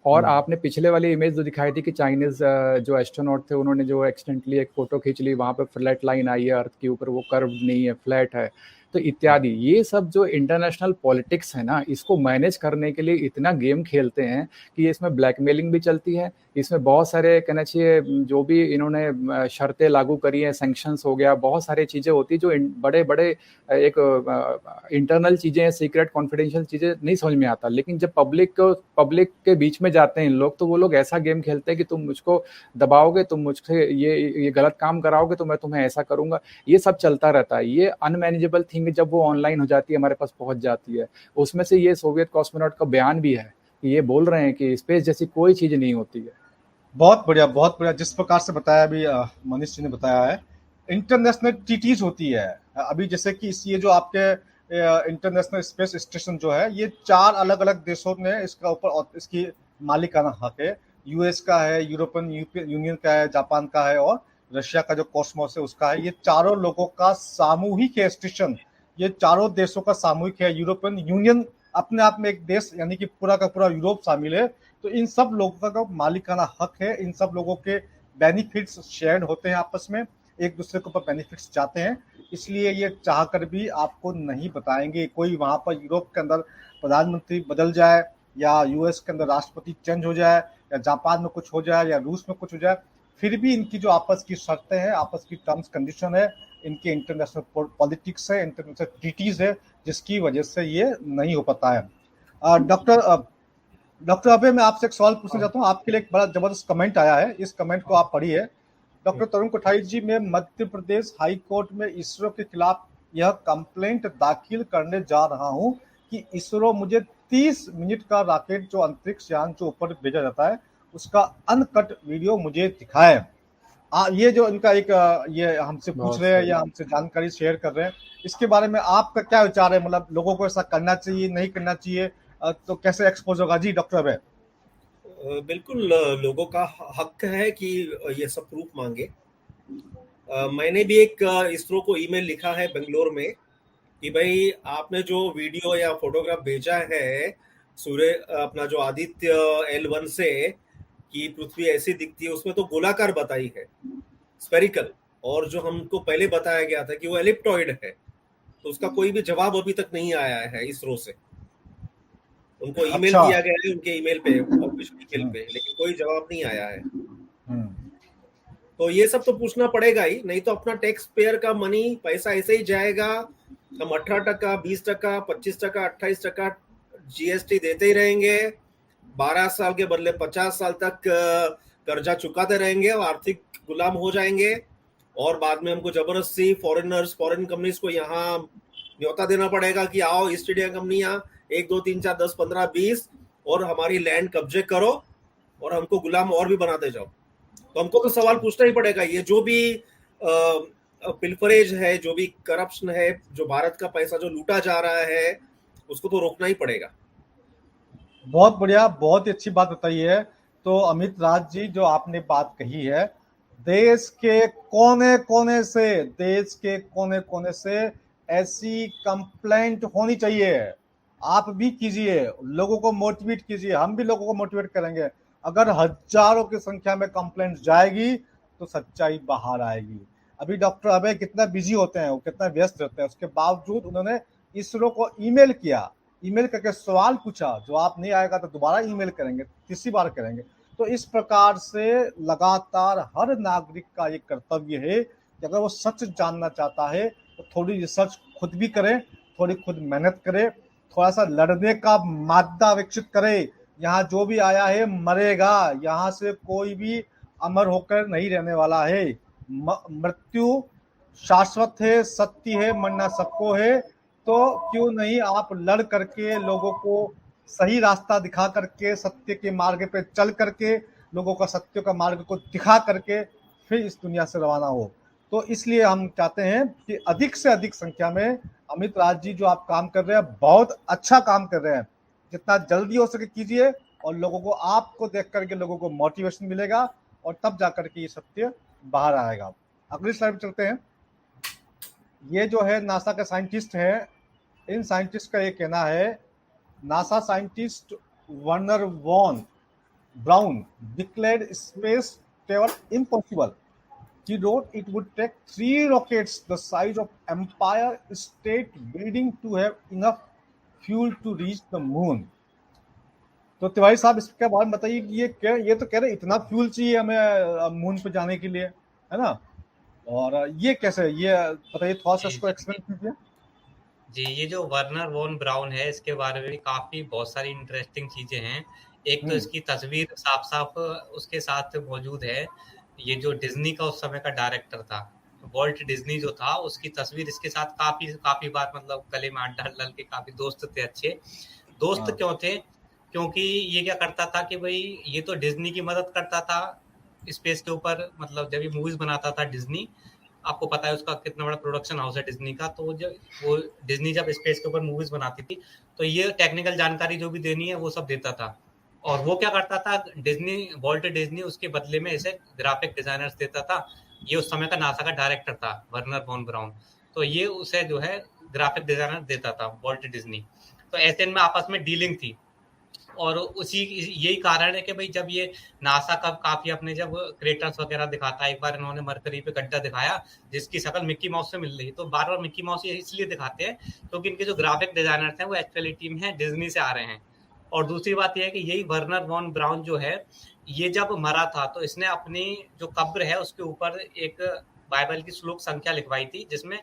और आपने पिछले वाली इमेज जो दिखाई थी कि चाइनीज जो एस्ट्रोनॉट थे उन्होंने जो एक्सीडेंटली एक फोटो खींच ली, वहां पे फ्लैट लाइन आई है अर्थ के ऊपर, वो कर्व नहीं है, फ्लैट है, तो इत्यादि। ये सब जो इंटरनेशनल पॉलिटिक्स है ना, इसको मैनेज करने के लिए इतना गेम खेलते हैं कि इसमें ब्लैकमेलिंग भी चलती है, इसमें बहुत सारे कहना चाहिए जो भी इन्होंने शर्तें लागू करी हैं, सैंक्शंस हो गया, बहुत सारी चीज़ें होती है जो बड़े बड़े एक इंटरनल चीज़ें हैं, सीक्रेट कॉन्फिडेंशियल चीज़ें नहीं समझ में आता। लेकिन जब पब्लिक के बीच में जाते हैं इन लोग, तो वो लोग ऐसा गेम खेलते हैं कि तुम मुझको दबाओगे, तुम मुझसे ये गलत काम कराओगे तो मैं तुम्हें ऐसा करूँगा। ये सब चलता रहता है। ये अनमैनेजेबल थिंग जब वो ऑनलाइन हो जाती है, हमारे पास पहुँच जाती है। उसमें से ये सोवियत कॉस्मोनॉट का बयान भी है, ये बोल रहे हैं कि स्पेस जैसी कोई चीज़ नहीं होती है। बहुत बढ़िया, बहुत बढ़िया। जिस प्रकार से बताया अभी मनीष जी ने बताया है, इंटरनेशनल ट्रीटीज होती है अभी, जैसे कि ये जो आपके इंटरनेशनल स्पेस स्टेशन जो है, ये 4 अलग अलग देशों ने इसका ऊपर इसकी मालिकाना हक है। यूएस का है, यूरोपियन यूनियन का है, जापान का है, और रशिया का जो कॉस्मोस है उसका है। ये चारों लोगों का सामूहिक है स्टेशन, ये चारों देशों का सामूहिक है। यूरोपियन यूनियन अपने आप में एक देश, यानी कि पूरा का पूरा यूरोप शामिल है। तो इन सब लोगों का मालिकाना हक है, इन सब लोगों के बेनिफिट्स शेयर होते हैं आपस में, एक दूसरे के ऊपर बेनिफिट्स चाहते हैं। इसलिए ये चाहकर भी आपको नहीं बताएंगे। कोई वहां पर यूरोप के अंदर प्रधानमंत्री बदल जाए, या यूएस के अंदर राष्ट्रपति चेंज हो जाए, या जापान में कुछ हो जाए, या रूस में कुछ हो जाए, फिर भी इनकी जो आपस की शर्तें हैं, आपस की टर्म्स कंडीशन है, इनके इंटरनेशनल पॉलिटिक्स है, इंटरनेशनल ट्रीटीज है, जिसकी वजह से ये नहीं हो पाता है। डॉक्टर अभय, मैं आपसे एक सवाल पूछना चाहता हूँ। आपके लिए एक बड़ा जबरदस्त कमेंट आया है, इस कमेंट को आप पढ़िए। डॉक्टर तरुण कोठारी जी, मैं मध्य प्रदेश हाई कोर्ट में इसरो के खिलाफ यह कंप्लेंट दाखिल करने जा रहा हूं कि इसरो मुझे 30 मिनट का रॉकेट जो अंतरिक्ष यान जो ऊपर भेजा जाता है उसका अनकट वीडियो मुझे दिखाए। ये जो इनका एक ये हमसे पूछ बहुत रहे हैं सही। या हमसे जानकारी शेयर कर रहे हैं, इसके बारे में आपका क्या विचार है? मतलब लोगों को ऐसा करना चाहिए, नहीं करना चाहिए? तो कैसे एक्सपोज होगा? जी डॉक्टर अभय। बिल्कुल लोगों का हक है कि ये सब प्रूफ मांगे। मैंने भी एक इसरो को ईमेल लिखा है बेंगलोर में कि भाई आपने जो वीडियो या फोटोग्राफ भेजा है सूर्य अपना जो आदित्य L1 से कि पृथ्वी ऐसी दिखती है, उसमें तो गोलाकार बताई है, स्फेरिकल, और जो हमको पहले बताया गया था कि वो एलिप्टॉइड है, तो उसका कोई भी जवाब अभी तक नहीं आया है इसरो से। उनको ईमेल अच्छा। किया गया है, उनके ईमेल पे, ऑफिशियल ईमेल पे, लेकिन कोई जवाब नहीं आया है। तो ये सब तो पूछना पड़ेगा ही, नहीं तो अपना टैक्स पेयर का मनी पैसा ऐसे ही जाएगा। हम 18%, 20%, 25%, 28% जीएसटी देते ही रहेंगे, 12 साल के बदले 50 साल तक कर्जा चुकाते रहेंगे और आर्थिक गुलाम हो जाएंगे। और बाद में हमको जबरदस्ती फॉरेन कंपनीज को यहाँ न्योता देना पड़ेगा कि आओ ईस्ट इंडिया कंपनियां 1 2 3 4 10 15 20 और हमारी लैंड कब्जे करो और हमको गुलाम और भी बनाते जाओ। तो हमको तो सवाल पूछना ही पड़ेगा, ये जो भी पिल्फरेज है, जो भी करप्शन है, जो भारत का पैसा जो लूटा जा रहा है, उसको तो रोकना ही पड़ेगा। बहुत बढ़िया, बहुत ही अच्छी बात बताई है। तो अमित राज जी, जो आपने बात कही है, देश के कोने कोने से ऐसी कंप्लेंट होनी चाहिए। आप भी कीजिए, लोगों को मोटिवेट कीजिए, हम भी लोगों को मोटिवेट करेंगे। अगर हजारों की संख्या में कंप्लेंट जाएगी तो सच्चाई बाहर आएगी। अभी डॉक्टर अभय कितना बिजी होते हैं, वो कितना व्यस्त रहते हैं, उसके बावजूद उन्होंने इसरो को ईमेल किया, ईमेल करके सवाल पूछा, जवाब नहीं आएगा तो दोबारा ईमेल करेंगे, तीसरी बार करेंगे। तो इस प्रकार से लगातार हर नागरिक का ये कर्तव्य है कि अगर वो सच जानना चाहता है तो थोड़ी रिसर्च खुद भी करे, थोड़ी खुद मेहनत करे, थोड़ा सा लड़ने का मादा विकसित करे। यहाँ जो भी आया है मरेगा, यहाँ से कोई भी अमर होकर नहीं रहने वाला है। मृत्यु शाश्वत है, सत्य है, मरना सबको है। तो क्यों नहीं आप लड़ करके, लोगों को सही रास्ता दिखा करके, सत्य के मार्ग पे चल करके, लोगों का सत्य का मार्ग को दिखा करके फिर इस दुनिया से रवाना हो। तो इसलिए हम चाहते हैं कि अधिक से अधिक संख्या में अमित राज जी, जो आप काम कर रहे हैं, बहुत अच्छा काम कर रहे हैं, जितना जल्दी हो सके कीजिए, और लोगों को, आपको देख करके लोगों को मोटिवेशन मिलेगा और तब जाकर के ये सत्य बाहर आएगा। अगली स्लाइड में चलते हैं। ये जो है नासा के साइंटिस्ट हैं, इन साइंटिस्ट का ये कहना है, NASA scientist Wernher von Braun declared space travel impossible. He wrote it would take 3 rockets the size of Empire State Building to have enough fuel to reach the moon. तो तिवारी साहब, इसके बारे में बताइए कि ये तो कह रहे इतना फ्यूल चाहिए हमें मून पे जाने के लिए, है ना? और ये कैसे, ये बताइए थोड़ा सा, इसको एक्सप्लेन कीजिए। जी, ये जो वर्नर वॉन ब्राउन है, इसके बारे में काफी बहुत सारी इंटरेस्टिंग चीजें हैं। एक तो इसकी तस्वीर साफ साफ उसके साथ मौजूद है। ये जो डिज्नी का उस समय का डायरेक्टर था, वॉल्ट डिज्नी जो था, उसकी तस्वीर इसके साथ काफी बार मतलब गले में हाथ डाल के, काफी दोस्त थे, अच्छे दोस्त। क्यों थे? क्योंकि ये क्या करता था कि भाई ये तो डिज्नी की मदद करता था स्पेस के ऊपर, मतलब जब ये मूवीज बनाता था डिज्नी, आपको पता है उसका कितना बड़ा प्रोडक्शन हाउस है डिज्नी का, तो जब वो डिज्नी जब स्पेस के ऊपर मूवीज बनाती थी तो ये टेक्निकल जानकारी जो भी देनी है वो सब देता था। और वो क्या करता था, डिज्नी, वॉल्ट डिज्नी उसके बदले में इसे ग्राफिक डिजाइनर्स देता था। ये उस समय का नासा का डायरेक्टर था वर्नर वॉन ब्राउन, तो ये उसे जो है ग्राफिक डिजाइनर देता था वॉल्ट डिज्नी। तो ऐसे इनमें आपस में डीलिंग थी। और उसी यही कारण है कि भाई जब ये नासा का काफी अपने जब क्रेटर्स वगैरह दिखाता है, एक बार इन्होंने मरकरी पे गड्ढा दिखाया जिसकी शक्ल मिक्की माउस से मिल रही, तो बार बार मिक्की माउस इसलिए दिखाते हैं क्योंकि इनके जो ग्राफिक डिजाइनर्स हैं वो एक्चुअली टीम है डिज्नी से आ रहे हैं। और दूसरी बात यह है कि यही वर्नर वॉन ब्राउन जो है, ये जब मरा था तो इसने अपनी जो कब्र है उसके ऊपर एक बाइबल की श्लोक संख्या लिखवाई थी, जिसमें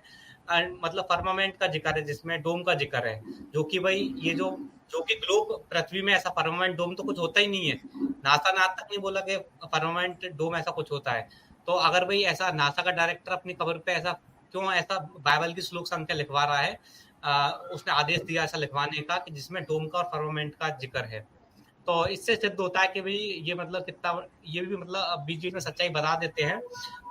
मतलब फर्मामेंट का जिक्र है, जिसमें डोम का जिक्र है, जो कि भाई ये जो कि ग्लोब पृथ्वी में ऐसा परमानेंट डोम तो कुछ होता ही नहीं है। नासा ने आज तक नहीं बोला कि परमानेंट डोम ऐसा कुछ होता है। तो अगर भाई ऐसा नासा का डायरेक्टर अपनी कब्र पे ऐसा क्यों ऐसा बाइबल की श्लोक संख्या लिखवा रहा है, उसने आदेश दिया ऐसा लिखवाने का कि जिसमें डोम का और फर्मामेंट का जिक्र है। तो इससे सिद्ध होता है कि भाई ये मतलब कितना, ये भी मतलब बीच बीच में सच्चाई बता देते हैं।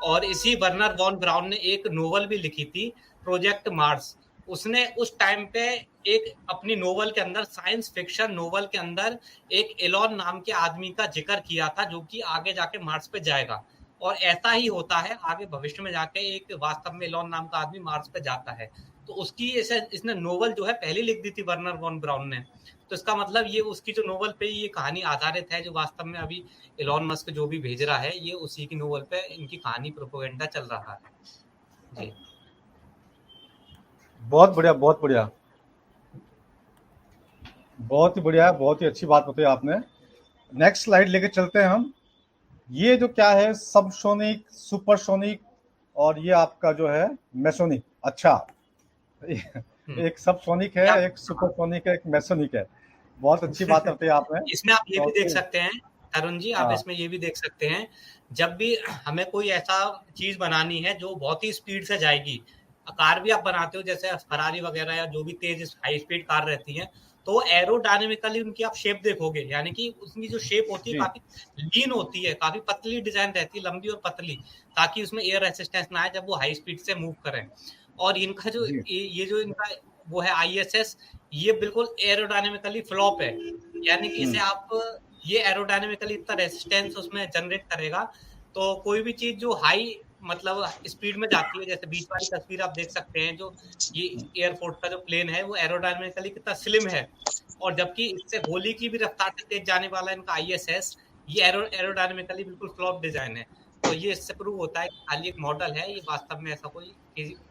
और इसी वर्नर वॉन ब्राउन ने एक नोवेल भी लिखी थी, प्रोजेक्ट मार्स। उसने उस टाइम पे एक अपनी नोवेल के अंदर, साइंस फिक्शन नोवेल के अंदर, एक एलॉन नाम के आदमी का जिक्र किया था जो कि आगे जाके मार्स पे जाएगा। और ऐसा ही होता है, आगे भविष्य में जाके एक वास्तव में एलॉन नाम का आदमी मार्स पे जाता है। तो उसकी इसने नोवेल जो है पहले लिख दी थी वर्नर वॉन ब्राउन ने। तो इसका मतलब ये उसकी जो नोवेल पे ये कहानी आधारित है, जो वास्तव में अभी एलॉन मस्क जो भी भेज रहा है, ये उसी की नोवेल पे इनकी कहानी प्रोपेगेंडा चल रहा है जी। बहुत बढ़िया, बहुत बढ़िया, बहुत ही बढ़िया, बहुत ही अच्छी बात बताई आपने। नेक्स्ट स्लाइड लेके चलते हैं हम। ये जो क्या है, सबसोनिक, सुपरसोनिक, और ये आपका जो है मेसोनिक। अच्छा, एक सबसोनिक है, एक सुपरसोनिक है, एक मेसोनिक है। बहुत अच्छी बात बताई आपने। इसमें आप ये भी देख सकते हैं तरुण जी, आप इसमें ये भी देख सकते हैं, जब भी हमें कोई ऐसा चीज बनानी है जो बहुत ही स्पीड से जाएगी, कार भी आप बनाते हो जैसे फरारी वगैरह या जो भी तेज हाई स्पीड कार रहती है, तो एरोडायनेमिकली उनकी आप शेप देखोगे, यानी कि उसकी जो शेप होती है काफी लीन होती है, काफी पतली डिजाइन रहती है, लंबी और पतली, ताकि उसमें एयर रेसिस्टेंस ना आए जब वो हाई स्पीड से मूव करें। और इनका जो ये जो इनका वो है ISS, ये बिल्कुल एरोडायनेमिकली फ्लॉप है, यानी कि इसे आप ये एरोडायनेमिकली इतना रेसिस्टेंस उसमें जनरेट करेगा, तो कोई भी चीज जो हाई मतलब स्पीड में जाती है, जैसे बीच वाली तस्वीर आप देख सकते हैं, जो ये एयरपोर्ट का जो प्लेन है वो एरोडायनेमिकली कितना स्लिम है, और जबकि इससे गोली की भी रफ्तार से तेज जाने वाला इनका ISS, ये एरोडायनेमिकली बिल्कुल फ्लॉप डिजाइन है। तो ये इससे प्रूव होता है कि खाली एक मॉडल है, ये वास्तव में ऐसा कोई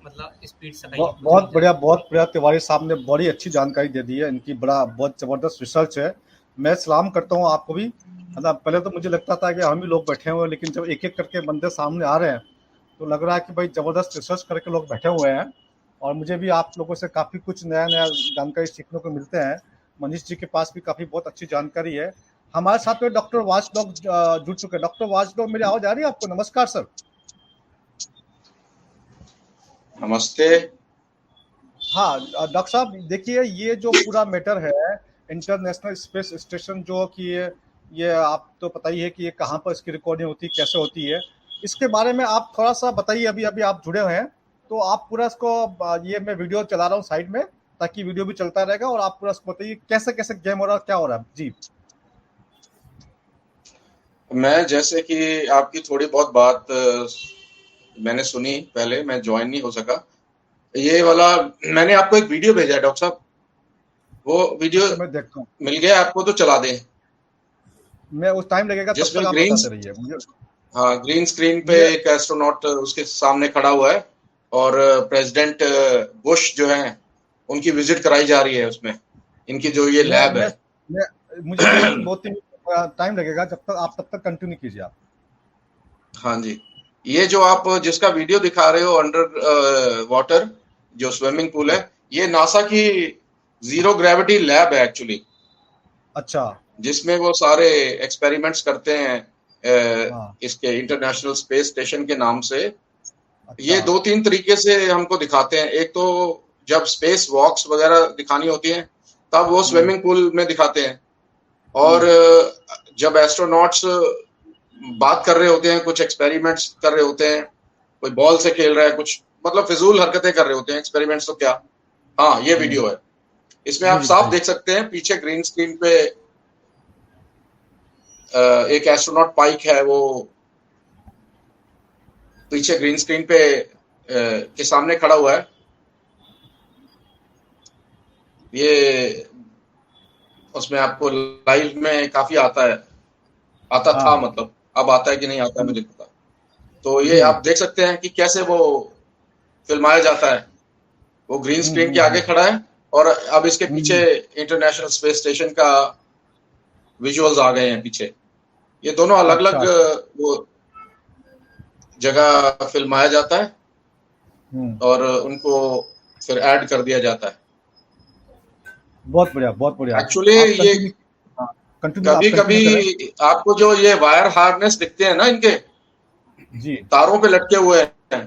मतलब स्पीड से बहुत बढ़िया, बहुत बढ़िया। तिवारी साहब ने बड़ी अच्छी जानकारी दे दी है, इनकी बड़ा बहुत जबरदस्त रिसर्च है। मैं सलाम करता हूँ आपको भी। मतलब पहले तो मुझे लगता था कि हम ही लोग बैठे हुए हैं, लेकिन जब एक एक करके बंदे सामने आ रहे हैं तो लग रहा है कि भाई जबरदस्त रिसर्च करके लोग बैठे हुए हैं। और मुझे भी आप लोगों से काफ़ी कुछ नया नया जानकारी सीखने को मिलते हैं। मनीष जी के पास भी काफ़ी बहुत अच्छी जानकारी है। हमारे साथ में डॉक्टर वाचडॉग जुड़ चुके हैं। डॉक्टर वाचडॉग, मेरी आवाज आ रही है आपको? नमस्कार सर। नमस्ते। हाँ डॉक्टर साहब, देखिए ये जो पूरा मैटर है इंटरनेशनल स्पेस स्टेशन, जो कि ये आप तो पता ही है कि ये कहाँ पर इसकी रिकॉर्डिंग होती है, कैसे होती है, इसके बारे में आप थोड़ा सा बताइए। अभी अभी आप जुड़े हुए हैं तो आप पूरा इसको, ये मैं वीडियो चला रहा हूँ साइड में ताकि वीडियो भी चलता रहेगा, और आप पूरा इसको बताइए कैसे कैसे गेम हो रहा है, क्या हो रहा है जी। मैं जैसे कि आपकी थोड़ी बहुत बात मैंने सुनी, पहले मैं ज्वाइन नहीं हो सका। ये वाला मैंने आपको एक वीडियो भेजा है डॉक्टर साहब, वो वीडियो मैं देखता हूँ, मिल गया आपको तो चला दें। मैं उस टाइम लगेगा तब तक आप बताते रहिए मुझे। हाँ, ग्रीन स्क्रीन पे एक एस्ट्रोनॉट उसके सामने खड़ा हुआ है और प्रेसिडेंट बुश जो है उनकी विजिट कराई जा रही है उसमें, इनकी जो ये लैब है। मुझे 2-3 टाइम लगेगा, जब तक आप तब तक कंटिन्यू कीजिए आप। हाँ जी, ये जो आप जिसका वीडियो दिखा रहे हो अंडर वाटर जो स्विमिंग पूल है, ये नासा की जीरो ग्रेविटी लैब है एक्चुअली। अच्छा। जिसमें वो सारे एक्सपेरिमेंट्स करते हैं इसके इंटरनेशनल स्पेस स्टेशन के नाम से। अच्छा। ये 2-3 तरीके से हमको दिखाते हैं। एक तो जब स्पेस वॉक्स वगैरह दिखानी होती है तब वो स्विमिंग पूल में दिखाते हैं, और जब एस्ट्रोनॉट्स बात कर रहे होते हैं, कुछ एक्सपेरिमेंट्स कर रहे होते हैं, कोई बॉल से खेल रहा है, कुछ मतलब फिजूल हरकतें कर रहे होते हैं, एक्सपेरिमेंट्स तो क्या। हाँ, ये वीडियो है, इसमें आप साफ देख सकते हैं पीछे ग्रीन स्क्रीन पे एक एस्ट्रोनॉट पाइक है, वो पीछे ग्रीन स्क्रीन पे के सामने खड़ा हुआ है। ये उसमें आपको लाइव में काफी आता था, मतलब अब आता है कि नहीं आता है मुझे पता। तो ये आप देख सकते हैं कि कैसे वो फिल्माया जाता है। वो ग्रीन स्क्रीन के आगे खड़ा है और अब इसके पीछे इंटरनेशनल स्पेस स्टेशन का विजुअल्स आ गए हैं पीछे। ये दोनों अलग अलग वो जगह फिल्माया जाता है और उनको फिर ऐड कर दिया जाता है। बहुत बढ़िया, बहुत बढ़िया। एक्चुअली ये कभी कभी आपको जो ये वायर हार्नेस दिखते हैं ना इनके जी तारों पे लटके हुए हैं,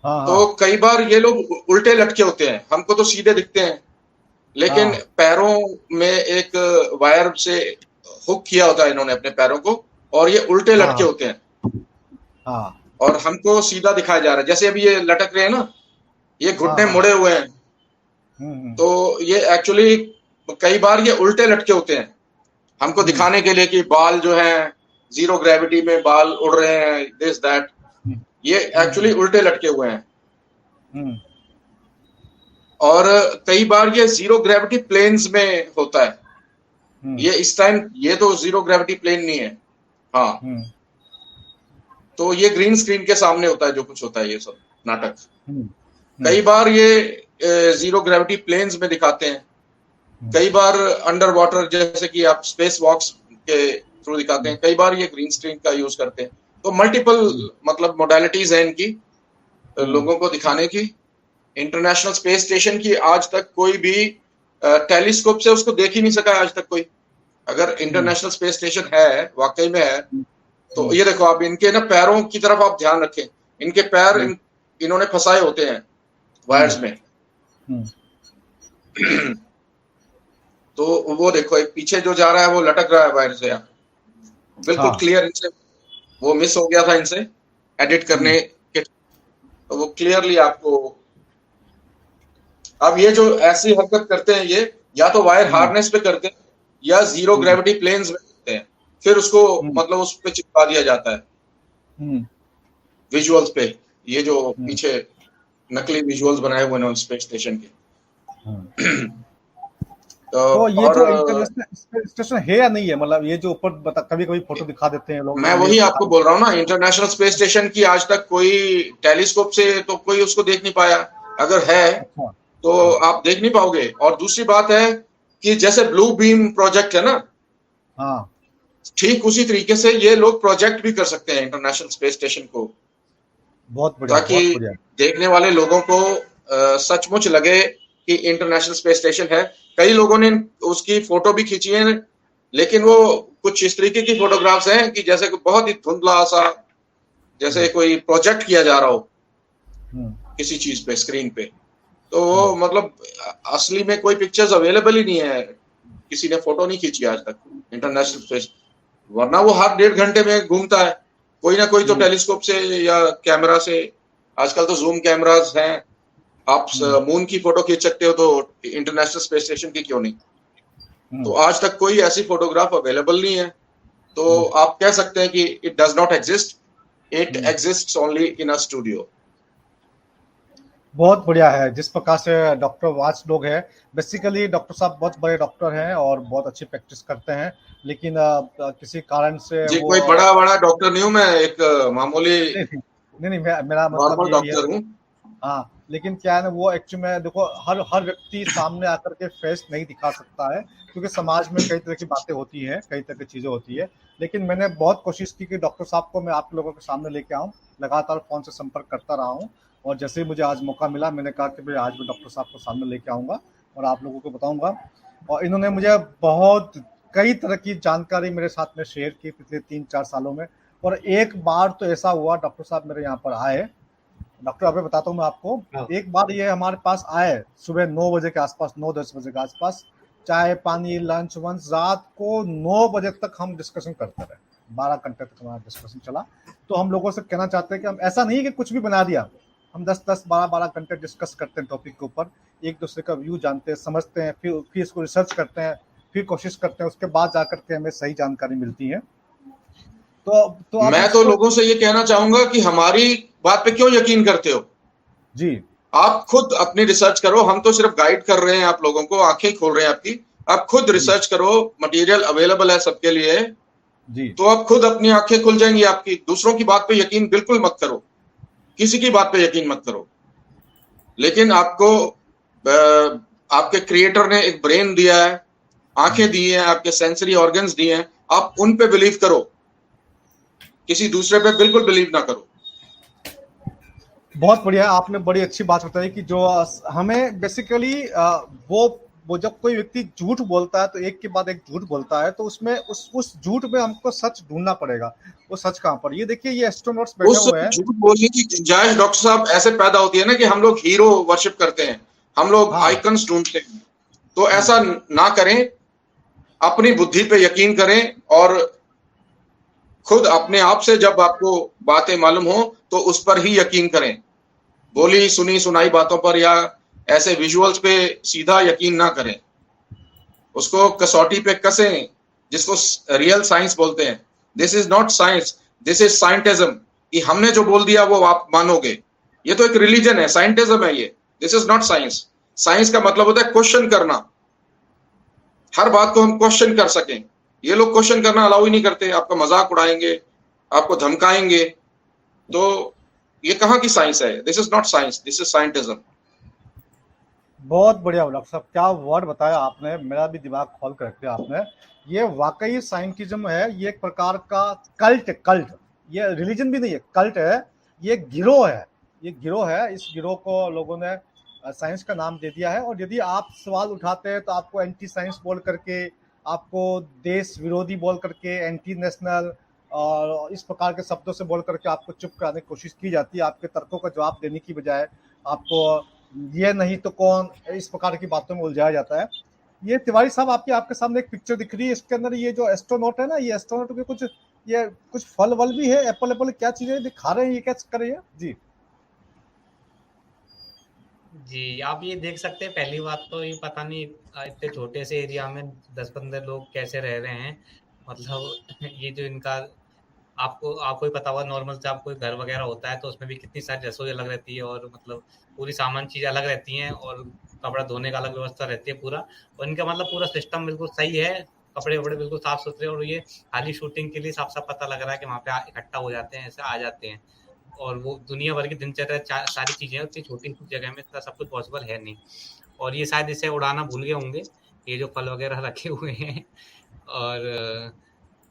हाँ तो कई बार ये लोग उल्टे लटके होते हैं, हमको तो सीधे दिखते हैं, लेकिन हाँ। पैरों में एक वायर से हुक किया होता है इन्होंने अपने पैरों को, और ये उल्टे लटके हाँ होते हैं हाँ और हमको सीधा दिखाया जा रहा है। जैसे अभी ये लटक रहे हैं ना, ये घुटने हाँ। मुड़े हुए हैं, हम्म। तो ये एक्चुअली कई बार ये उल्टे लटके होते हैं हमको दिखाने के लिए कि बाल जो है जीरो ग्रेविटी में बाल उड़ रहे हैं, दिस दैट। ये एक्चुअली उल्टे लटके हुए हैं। हम्म। और कई बार ये जीरो ग्रेविटी प्लेन्स में होता है। ये इस टाइम ये तो जीरो ग्रेविटी प्लेन नहीं है। हाँ, तो ये ग्रीन स्क्रीन के सामने होता है जो कुछ होता है, ये सब नाटक। कई बार ये जीरो ग्रेविटी प्लेन्स में दिखाते हैं, कई बार अंडर वाटर जैसे कि आप स्पेस वॉक्स के थ्रू दिखाते हैं, कई बार ये ग्रीन स्क्रीन का यूज करते हैं। तो मल्टीपल मतलब मोडालिटीज है इनकी लोगों को दिखाने की। इंटरनेशनल स्पेस स्टेशन की आज तक कोई भी टेलीस्कोप से उसको देख ही नहीं सका आज तक कोई। अगर इंटरनेशनल स्पेस स्टेशन है, वाकई में है, तो ये देखो आप इनके ना पैरों की तरफ आप ध्यान रखें। इनके पैर इन्होंने फंसाए होते हैं वायर्स में। तो वो देखो एक पीछे जो जा रहा है वो लटक रहा है वायर से, बिल्कुल क्लियर। इनसे वो मिस हो गया था इनसे एडिट करने के, तो वो क्लियरली आपको। अब ये जो ऐसी हरकत करते हैं, ये या तो वायर हार्नेस पे करते हैं या जीरो ग्रेविटी प्लेन्स में करते हैं, फिर उसको मतलब उस पे चिपका दिया जाता है विजुअल्स पे। ये जो पीछे नकली विजुअल्स बनाए हुए हैं स्पेस स्टेशन के। तो ये जो इंटरनेशनल स्पेस स्टेशन है या नहीं है, मतलब ये जो ऊपर कभी कभी फोटो दिखा देते हैं लोग। मैं वही आपको बोल रहा हूँ ना, इंटरनेशनल स्पेस स्टेशन की आज तक कोई टेलीस्कोप से तो कोई उसको देख नहीं पाया। अगर है तो आप देख नहीं पाओगे। और दूसरी बात है कि जैसे ब्लू बीम प्रोजेक्ट है ना, ठीक उसी तरीके से ये लोग प्रोजेक्ट भी कर सकते हैं इंटरनेशनल स्पेस स्टेशन को। बहुत बढ़िया, ताकि देखने वाले लोगों को सचमुच लगे कि इंटरनेशनल स्पेस स्टेशन है। कई लोगों ने उसकी फोटो भी खींची है, लेकिन वो कुछ इस तरीके की फोटोग्राफ्स हैं कि जैसे बहुत ही धुंधला सा, जैसे कोई प्रोजेक्ट किया जा रहा हो किसी चीज पे, स्क्रीन पे। तो वो मतलब असली में कोई पिक्चर्स अवेलेबल ही नहीं है, किसी ने फोटो नहीं खींची आज तक इंटरनेशनल स्पेस। वरना वो हर 1.5 घंटे में घूमता है, कोई ना कोई तो टेलीस्कोप से या कैमरा से। आजकल तो जूम कैमरास हैं, आप मून की फोटो खींच सकते हो, तो इंटरनेशनल स्पेस स्टेशन की क्यों नहीं। तो आज तक कोई ऐसी फोटोग्राफ अवेलेबल नहीं है। तो आप कह सकते हैं कि it does not exist, it exists only in a studio. बहुत बढ़िया है जिस प्रकार से डॉक्टर वाच लोग है। बेसिकली डॉक्टर साहब बहुत बड़े डॉक्टर हैं और बहुत अच्छी प्रैक्टिस करते हैं, लेकिन किसी कारण से जी कोई बड़ा डॉक्टर नहीं हूँ मैं, एक मामूली नहीं मेरा मतलब डॉक्टर हूँ। हाँ, लेकिन क्या है ना, वो एक्चुअली में देखो हर व्यक्ति सामने आकर के फेस नहीं दिखा सकता है, क्योंकि समाज में कई तरह की बातें होती हैं, कई तरह की चीजें होती है। लेकिन मैंने बहुत कोशिश की कि डॉक्टर साहब को मैं आप लोगों के सामने लेके आऊँ, लगातार फोन से संपर्क करता रहा हूँ, और जैसे ही मुझे आज मौका मिला मैंने कहा कि भाई आज मैं डॉक्टर साहब को सामने लेके आऊँगा और आप लोगों को बताऊँगा। और इन्होंने मुझे बहुत कई तरह की जानकारी मेरे साथ में शेयर की पिछले 3-4 सालों में। और एक बार तो ऐसा हुआ, डॉक्टर साहब मेरे यहाँ पर आए, डॉक्टर अभी बताता हूँ मैं आपको। एक बार ये हमारे पास आए सुबह 9 बजे के आसपास, 9-10 बजे के आसपास, चाय पानी लंच वंच, रात को 9 बजे तक हम डिस्कशन करते रहे, 12 घंटे तक हमारा डिस्कशन चला। तो हम लोगों से कहना चाहते हैं कि हम ऐसा नहीं कि कुछ भी बना दिया, हम 10-10 12-12 घंटे डिस्कस करते हैं टॉपिक के ऊपर, एक दूसरे का व्यू जानते हैं, समझते हैं, फिर इसको रिसर्च करते हैं, फिर कोशिश करते हैं, उसके बाद जाकर के हमें सही जानकारी मिलती है। तो मैं तो लोगों से ये कहना चाहूंगा कि हमारी बात पे क्यों यकीन करते हो जी। आप खुद अपनी रिसर्च करो, हम तो सिर्फ गाइड कर रहे हैं आप लोगों को, आंखें खोल रहे हैं आपकी। आप खुद रिसर्च करो, मटेरियल अवेलेबल है सबके लिए जी। तो आप खुद अपनी आंखें खुल जाएंगी आपकी। दूसरों की बात पे यकीन बिल्कुल मत करो, किसी की बात पे यकीन मत करो। लेकिन आपको आपके क्रिएटर ने एक ब्रेन दिया है, आंखें दी हैं, आपके सेंसरी ऑर्गन्स दिए हैं, आप उन पे बिलीव करो, किसी दूसरे पे बिल्कुल बिलीव ना करो। बहुत बढ़िया, आपने बड़ी अच्छी बात बताई कि जो हमें बेसिकली वो वो जब कोई व्यक्ति झूठ बोलता है तो एक के बाद एक झूठ बोलता है, तो उसमें उस झूठ में हमको सच ढूंढना पड़ेगा। वो सच कहाँ पर? ये देखिए, ये एस्ट्रोनॉट्स बैठे उस हुए हैं। झूठ बोलने की गुंजाइश डॉक्टर साहब ऐसे पैदा होती है ना कि हम लोग हीरो वर्शिप करते हैं, हम लोग आइकन्स ढूंढते हैं। तो ऐसा ना करें, अपनी बुद्धि पे यकीन करें और खुद अपने आप से जब आपको बातें मालूम हो तो उस पर ही यकीन करें। बोली सुनी सुनाई बातों पर या ऐसे विजुअल्स पे सीधा यकीन ना करें, उसको कसौटी पे कसें, जिसको रियल साइंस बोलते हैं। This is not science, this is scientism. कि हमने जो बोल दिया वो आप मानोगे, ये तो एक रिलीजन है, साइंटिज्म है ये। This is not science. Science का मतलब होता है क्वेश्चन करना, हर बात को हम क्वेश्चन कर सकें। ये लोग क्वेश्चन करना अलाउ ही नहीं करते, आपका मजाक उड़ाएंगे, आपको धमकाएंगे। तो ये कहाँ की साइंस है? This is not science, this is scientism. बहुत बढ़िया डॉक्टर साहब, क्या वर्ड बताया आपने, मेरा भी दिमाग खोल कर रख दिया आपने। ये वाकई साइंटिज्म है, ये एक प्रकार का कल्ट, ये रिलीजन भी नहीं है, कल्ट है, ये गिरोह है, ये गिरोह है। इस गिरोह को लोगों ने साइंस का नाम दे दिया है। और यदि आप सवाल उठाते हैं तो आपको एंटी साइंस बोल करके, आपको देश विरोधी बोल करके, एंटी नेशनल और इस प्रकार के शब्दों से बोल करके आपको चुप कराने की कोशिश की जाती है। आपके तर्कों का जवाब देने की बजाय आपको ये नहीं तो कौन, इस प्रकार की बातों में उलझाया जाता है। ये तिवारी साहब, आपके सामने एक पिक्चर दिख रही है, इसके अंदर ये जो एस्ट्रोनॉट है ना, ये एस्ट्रोनॉट के कुछ फल वल भी है, एप्पल क्या चीजें दिखा रहे हैं, ये क्या कर रही है जी? जी, आप ये देख सकते हैं। पहली बात तो ये पता नहीं इतने छोटे से एरिया में 10-15 लोग कैसे रह रहे हैं। मतलब ये जो इनका, आपको ही पता होगा, नॉर्मल से आप कोई घर वगैरह होता है तो उसमें भी कितनी सारी रसोई अलग रहती है, और मतलब पूरी सामान चीज़ अलग रहती हैं, और कपड़ा धोने का अलग व्यवस्था रहती है पूरा। और इनका मतलब पूरा सिस्टम बिल्कुल सही है, कपड़े वपड़े बिल्कुल साफ सुथरे, और ये खाली शूटिंग के लिए साफ साफ पता लग रहा है कि वहाँ पे इकट्ठा हो जाते हैं, ऐसे आ जाते हैं। और वो दुनिया भर की दिनचर्या सारी चीज़ें उतनी छोटी जगह में इतना सब कुछ पॉसिबल है नहीं। और ये शायद इसे उड़ाना भूल गए होंगे, ये जो फल वगैरह रखे हुए हैं। और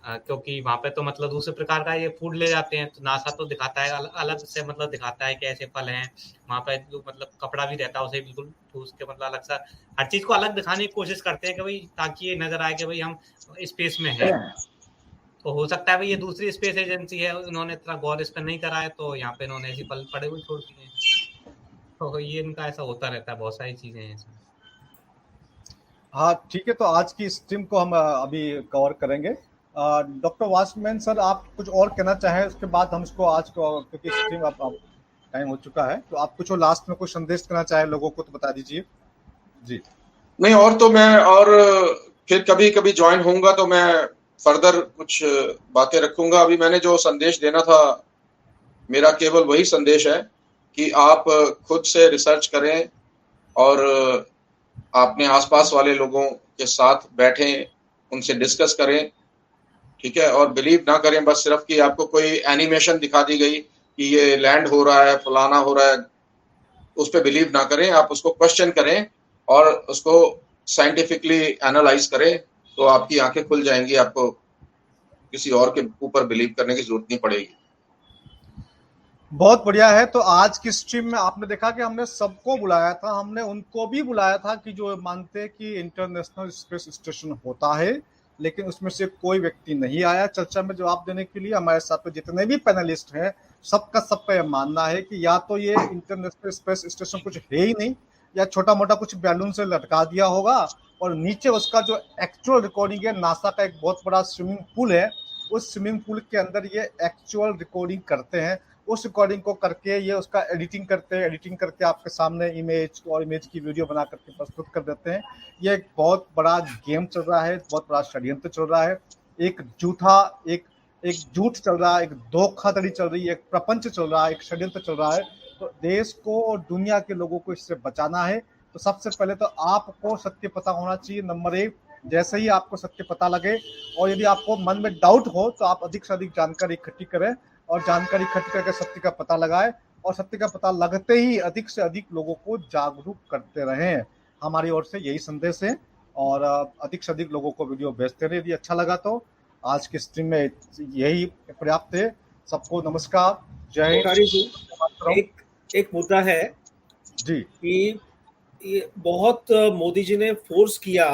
क्योंकि वहाँ पे तो मतलब दूसरे प्रकार का ये फूड ले जाते हैं, तो नासा तो दिखाता है अलग से, मतलब दिखाता है कि ऐसे फल हैं वहाँ पे, जो मतलब कपड़ा भी रहता है उसे बिल्कुल ठूस के, मतलब अलग सा हर चीज़ को अलग दिखाने की कोशिश करते हैं कि भाई, ताकि ये नजर आए कि भाई हम स्पेस में हैं। तो हो सकता है भाई ये दूसरी स्पेस एजेंसी है, उन्होंने इतना गौर इस पर नहीं करा है, तो यहाँ पे इन्होंने ऐसी फल पड़े हुए छोड़ दिए हैं। तो ये इनका ऐसा होता रहता है, बहुत सारी चीजें हैं इसमें। हाँ ठीक है, तो आज की स्ट्रीम को हम अभी कवर करेंगे। डॉक्टर वासमैन सर, आप कुछ और कहना चाहें, उसके बाद हम इसको आज को, क्योंकि स्ट्रीम अब टाइम हो चुका है, तो आप कुछ और लास्ट में कुछ संदेश देना चाहें लोगों को तो बता दीजिए जी। नहीं, और तो मैं, और फिर कभी कभी ज्वाइन होऊंगा तो मैं फर्दर कुछ बातें रखूंगा। अभी मैंने जो संदेश देना था, मेरा केवल वही संदेश है कि आप खुद से रिसर्च करें और अपने आसपास वाले लोगों के साथ बैठें, उनसे डिस्कस करें, ठीक है। और बिलीव ना करें बस सिर्फ कि आपको कोई एनिमेशन दिखा दी गई कि ये लैंड हो रहा है, फलाना हो रहा है, उस पर बिलीव ना करें। आप उसको क्वेश्चन करें और उसको साइंटिफिकली एनालाइज करें, तो आपकी आंखें खुल जाएंगी, आपको किसी और के ऊपर बिलीव करने की जरूरत नहीं पड़ेगी। बहुत बढ़िया है। तो आज की स्ट्रीम में आपने देखा कि हमने सबको बुलाया था, हमने उनको भी बुलाया था कि जो मानते हैं कि इंटरनेशनल स्पेस स्टेशन होता है, लेकिन उसमें से कोई व्यक्ति नहीं आया चर्चा में जवाब देने के लिए। हमारे साथ तो जितने भी पैनलिस्ट हैं, सबका यह मानना है कि या तो ये इंटरनेशनल स्पेस स्टेशन कुछ है ही नहीं, या छोटा मोटा कुछ बैलून से लटका दिया होगा, और नीचे उसका जो एक्चुअल रिकॉर्डिंग है, नासा का एक बहुत बड़ा स्विमिंग पूल है, उस स्विमिंग पूल के अंदर ये एक्चुअल रिकॉर्डिंग करते हैं। उस रिकॉर्डिंग को करके ये उसका एडिटिंग करते हैं, एडिटिंग करके आपके सामने इमेज और इमेज की वीडियो बना करके प्रस्तुत कर देते हैं। ये एक बहुत बड़ा गेम चल रहा है, बहुत बड़ा षड्यंत्र चल रहा है, एक झूठ चल रहा है, एक धोखाधड़ी चल रही है, एक प्रपंच चल रहा है, एक षड्यंत्र चल रहा है। तो देश को और दुनिया के लोगों को इससे बचाना है। तो सबसे पहले तो आपको सत्य पता होना चाहिए, नंबर 1। जैसे ही आपको सत्य पता लगे, और यदि आपको मन में डाउट हो, तो आप अधिक से अधिक जानकारी इकट्ठी करें, और जानकारी इकट्ठी करके सत्य का पता लगाएं, और सत्य का पता लगते ही अधिक से अधिक लोगों को जागरूक करते रहें। हमारी ओर से यही संदेश है, और अधिक से अधिक लोगों को वीडियो भेजते रहे। यदि अच्छा लगा तो आज की स्ट्रीम में यही पर्याप्त है। सबको नमस्कार, जय हिंद। एक मुद्दा है जी कि ये बहुत मोदी जी ने फोर्स किया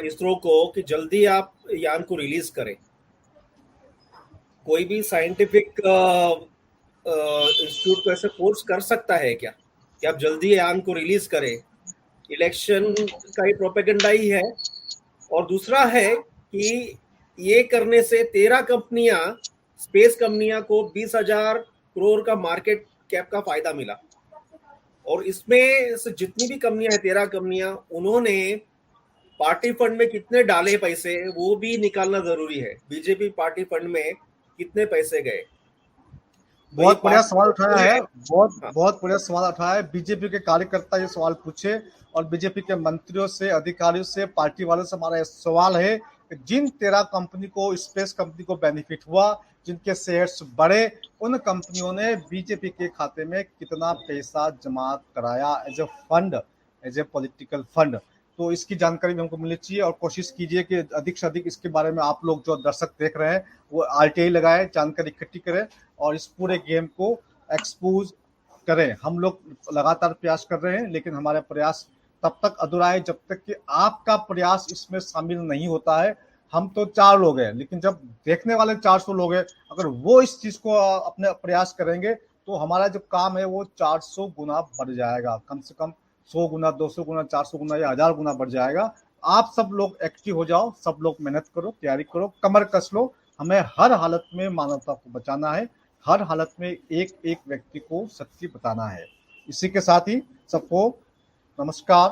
इसरो को कि जल्दी आप यान को रिलीज करें। कोई भी साइंटिफिक इंस्टीट्यूट को ऐसे फोर्स कर सकता है क्या कि आप जल्दी यान को रिलीज करें? इलेक्शन का ही प्रोपेगेंडा ही है। और दूसरा है कि ये करने से 13 कंपनियां, स्पेस कंपनियां को 20,000 करोड़ का मार्केट कैप का फायदा मिला। और इसमें से जितनी भी कंपनियां हैं, 13 कंपनियां, उन्होंने पार्टी फंड में कितने डाले पैसे वो भी निकालना जरूरी है। बीजेपी पार्टी फंड में कितने पैसे गए? बहुत बढ़िया सवाल उठाया है, बहुत हाँ। बहुत बढ़िया सवाल उठाया है। बीजेपी के कार्यकर्ता ये सवाल पूछे और बीजेपी के मंत्रियों से, अधिकारियों से, पार्टी वालों से हमारा सवाल है कि जिन 13 कंपनी को, स्पेस कंपनी को बेनिफिट हुआ, जिनके शेयर्स बढ़े, उन कंपनियों ने बीजेपी के खाते में कितना पैसा जमा कराया as a fund, as a political fund. तो इसकी जानकारी भी हमको मिलनी चाहिए और कोशिश कीजिए कि अधिक से अधिक इसके बारे में आप लोग जो दर्शक देख रहे हैं वो आरटीआई लगाए, जानकारी इकट्ठी करें और इस पूरे गेम को एक्सपोज करें। हम लोग लगातार प्रयास कर रहे हैं, लेकिन हमारे प्रयास तब तक अधूरा है जब तक कि आपका प्रयास इसमें शामिल नहीं होता है। हम तो 4 लोग हैं, लेकिन जब देखने वाले 400 लोग हैं, अगर वो इस चीज को अपने प्रयास करेंगे तो हमारा जो काम है वो 400 गुना बढ़ जाएगा, कम से कम 100 गुना, 200 गुना, 400 गुना या 1000 गुना बढ़ जाएगा। आप सब लोग एक्टिव हो जाओ, सब लोग मेहनत करो, तैयारी करो, कमर कस लो। हमें हर हालत में मानवता को बचाना है, हर हालत में एक एक व्यक्ति को सच्ची बताना है। इसी के साथ ही सबको नमस्कार।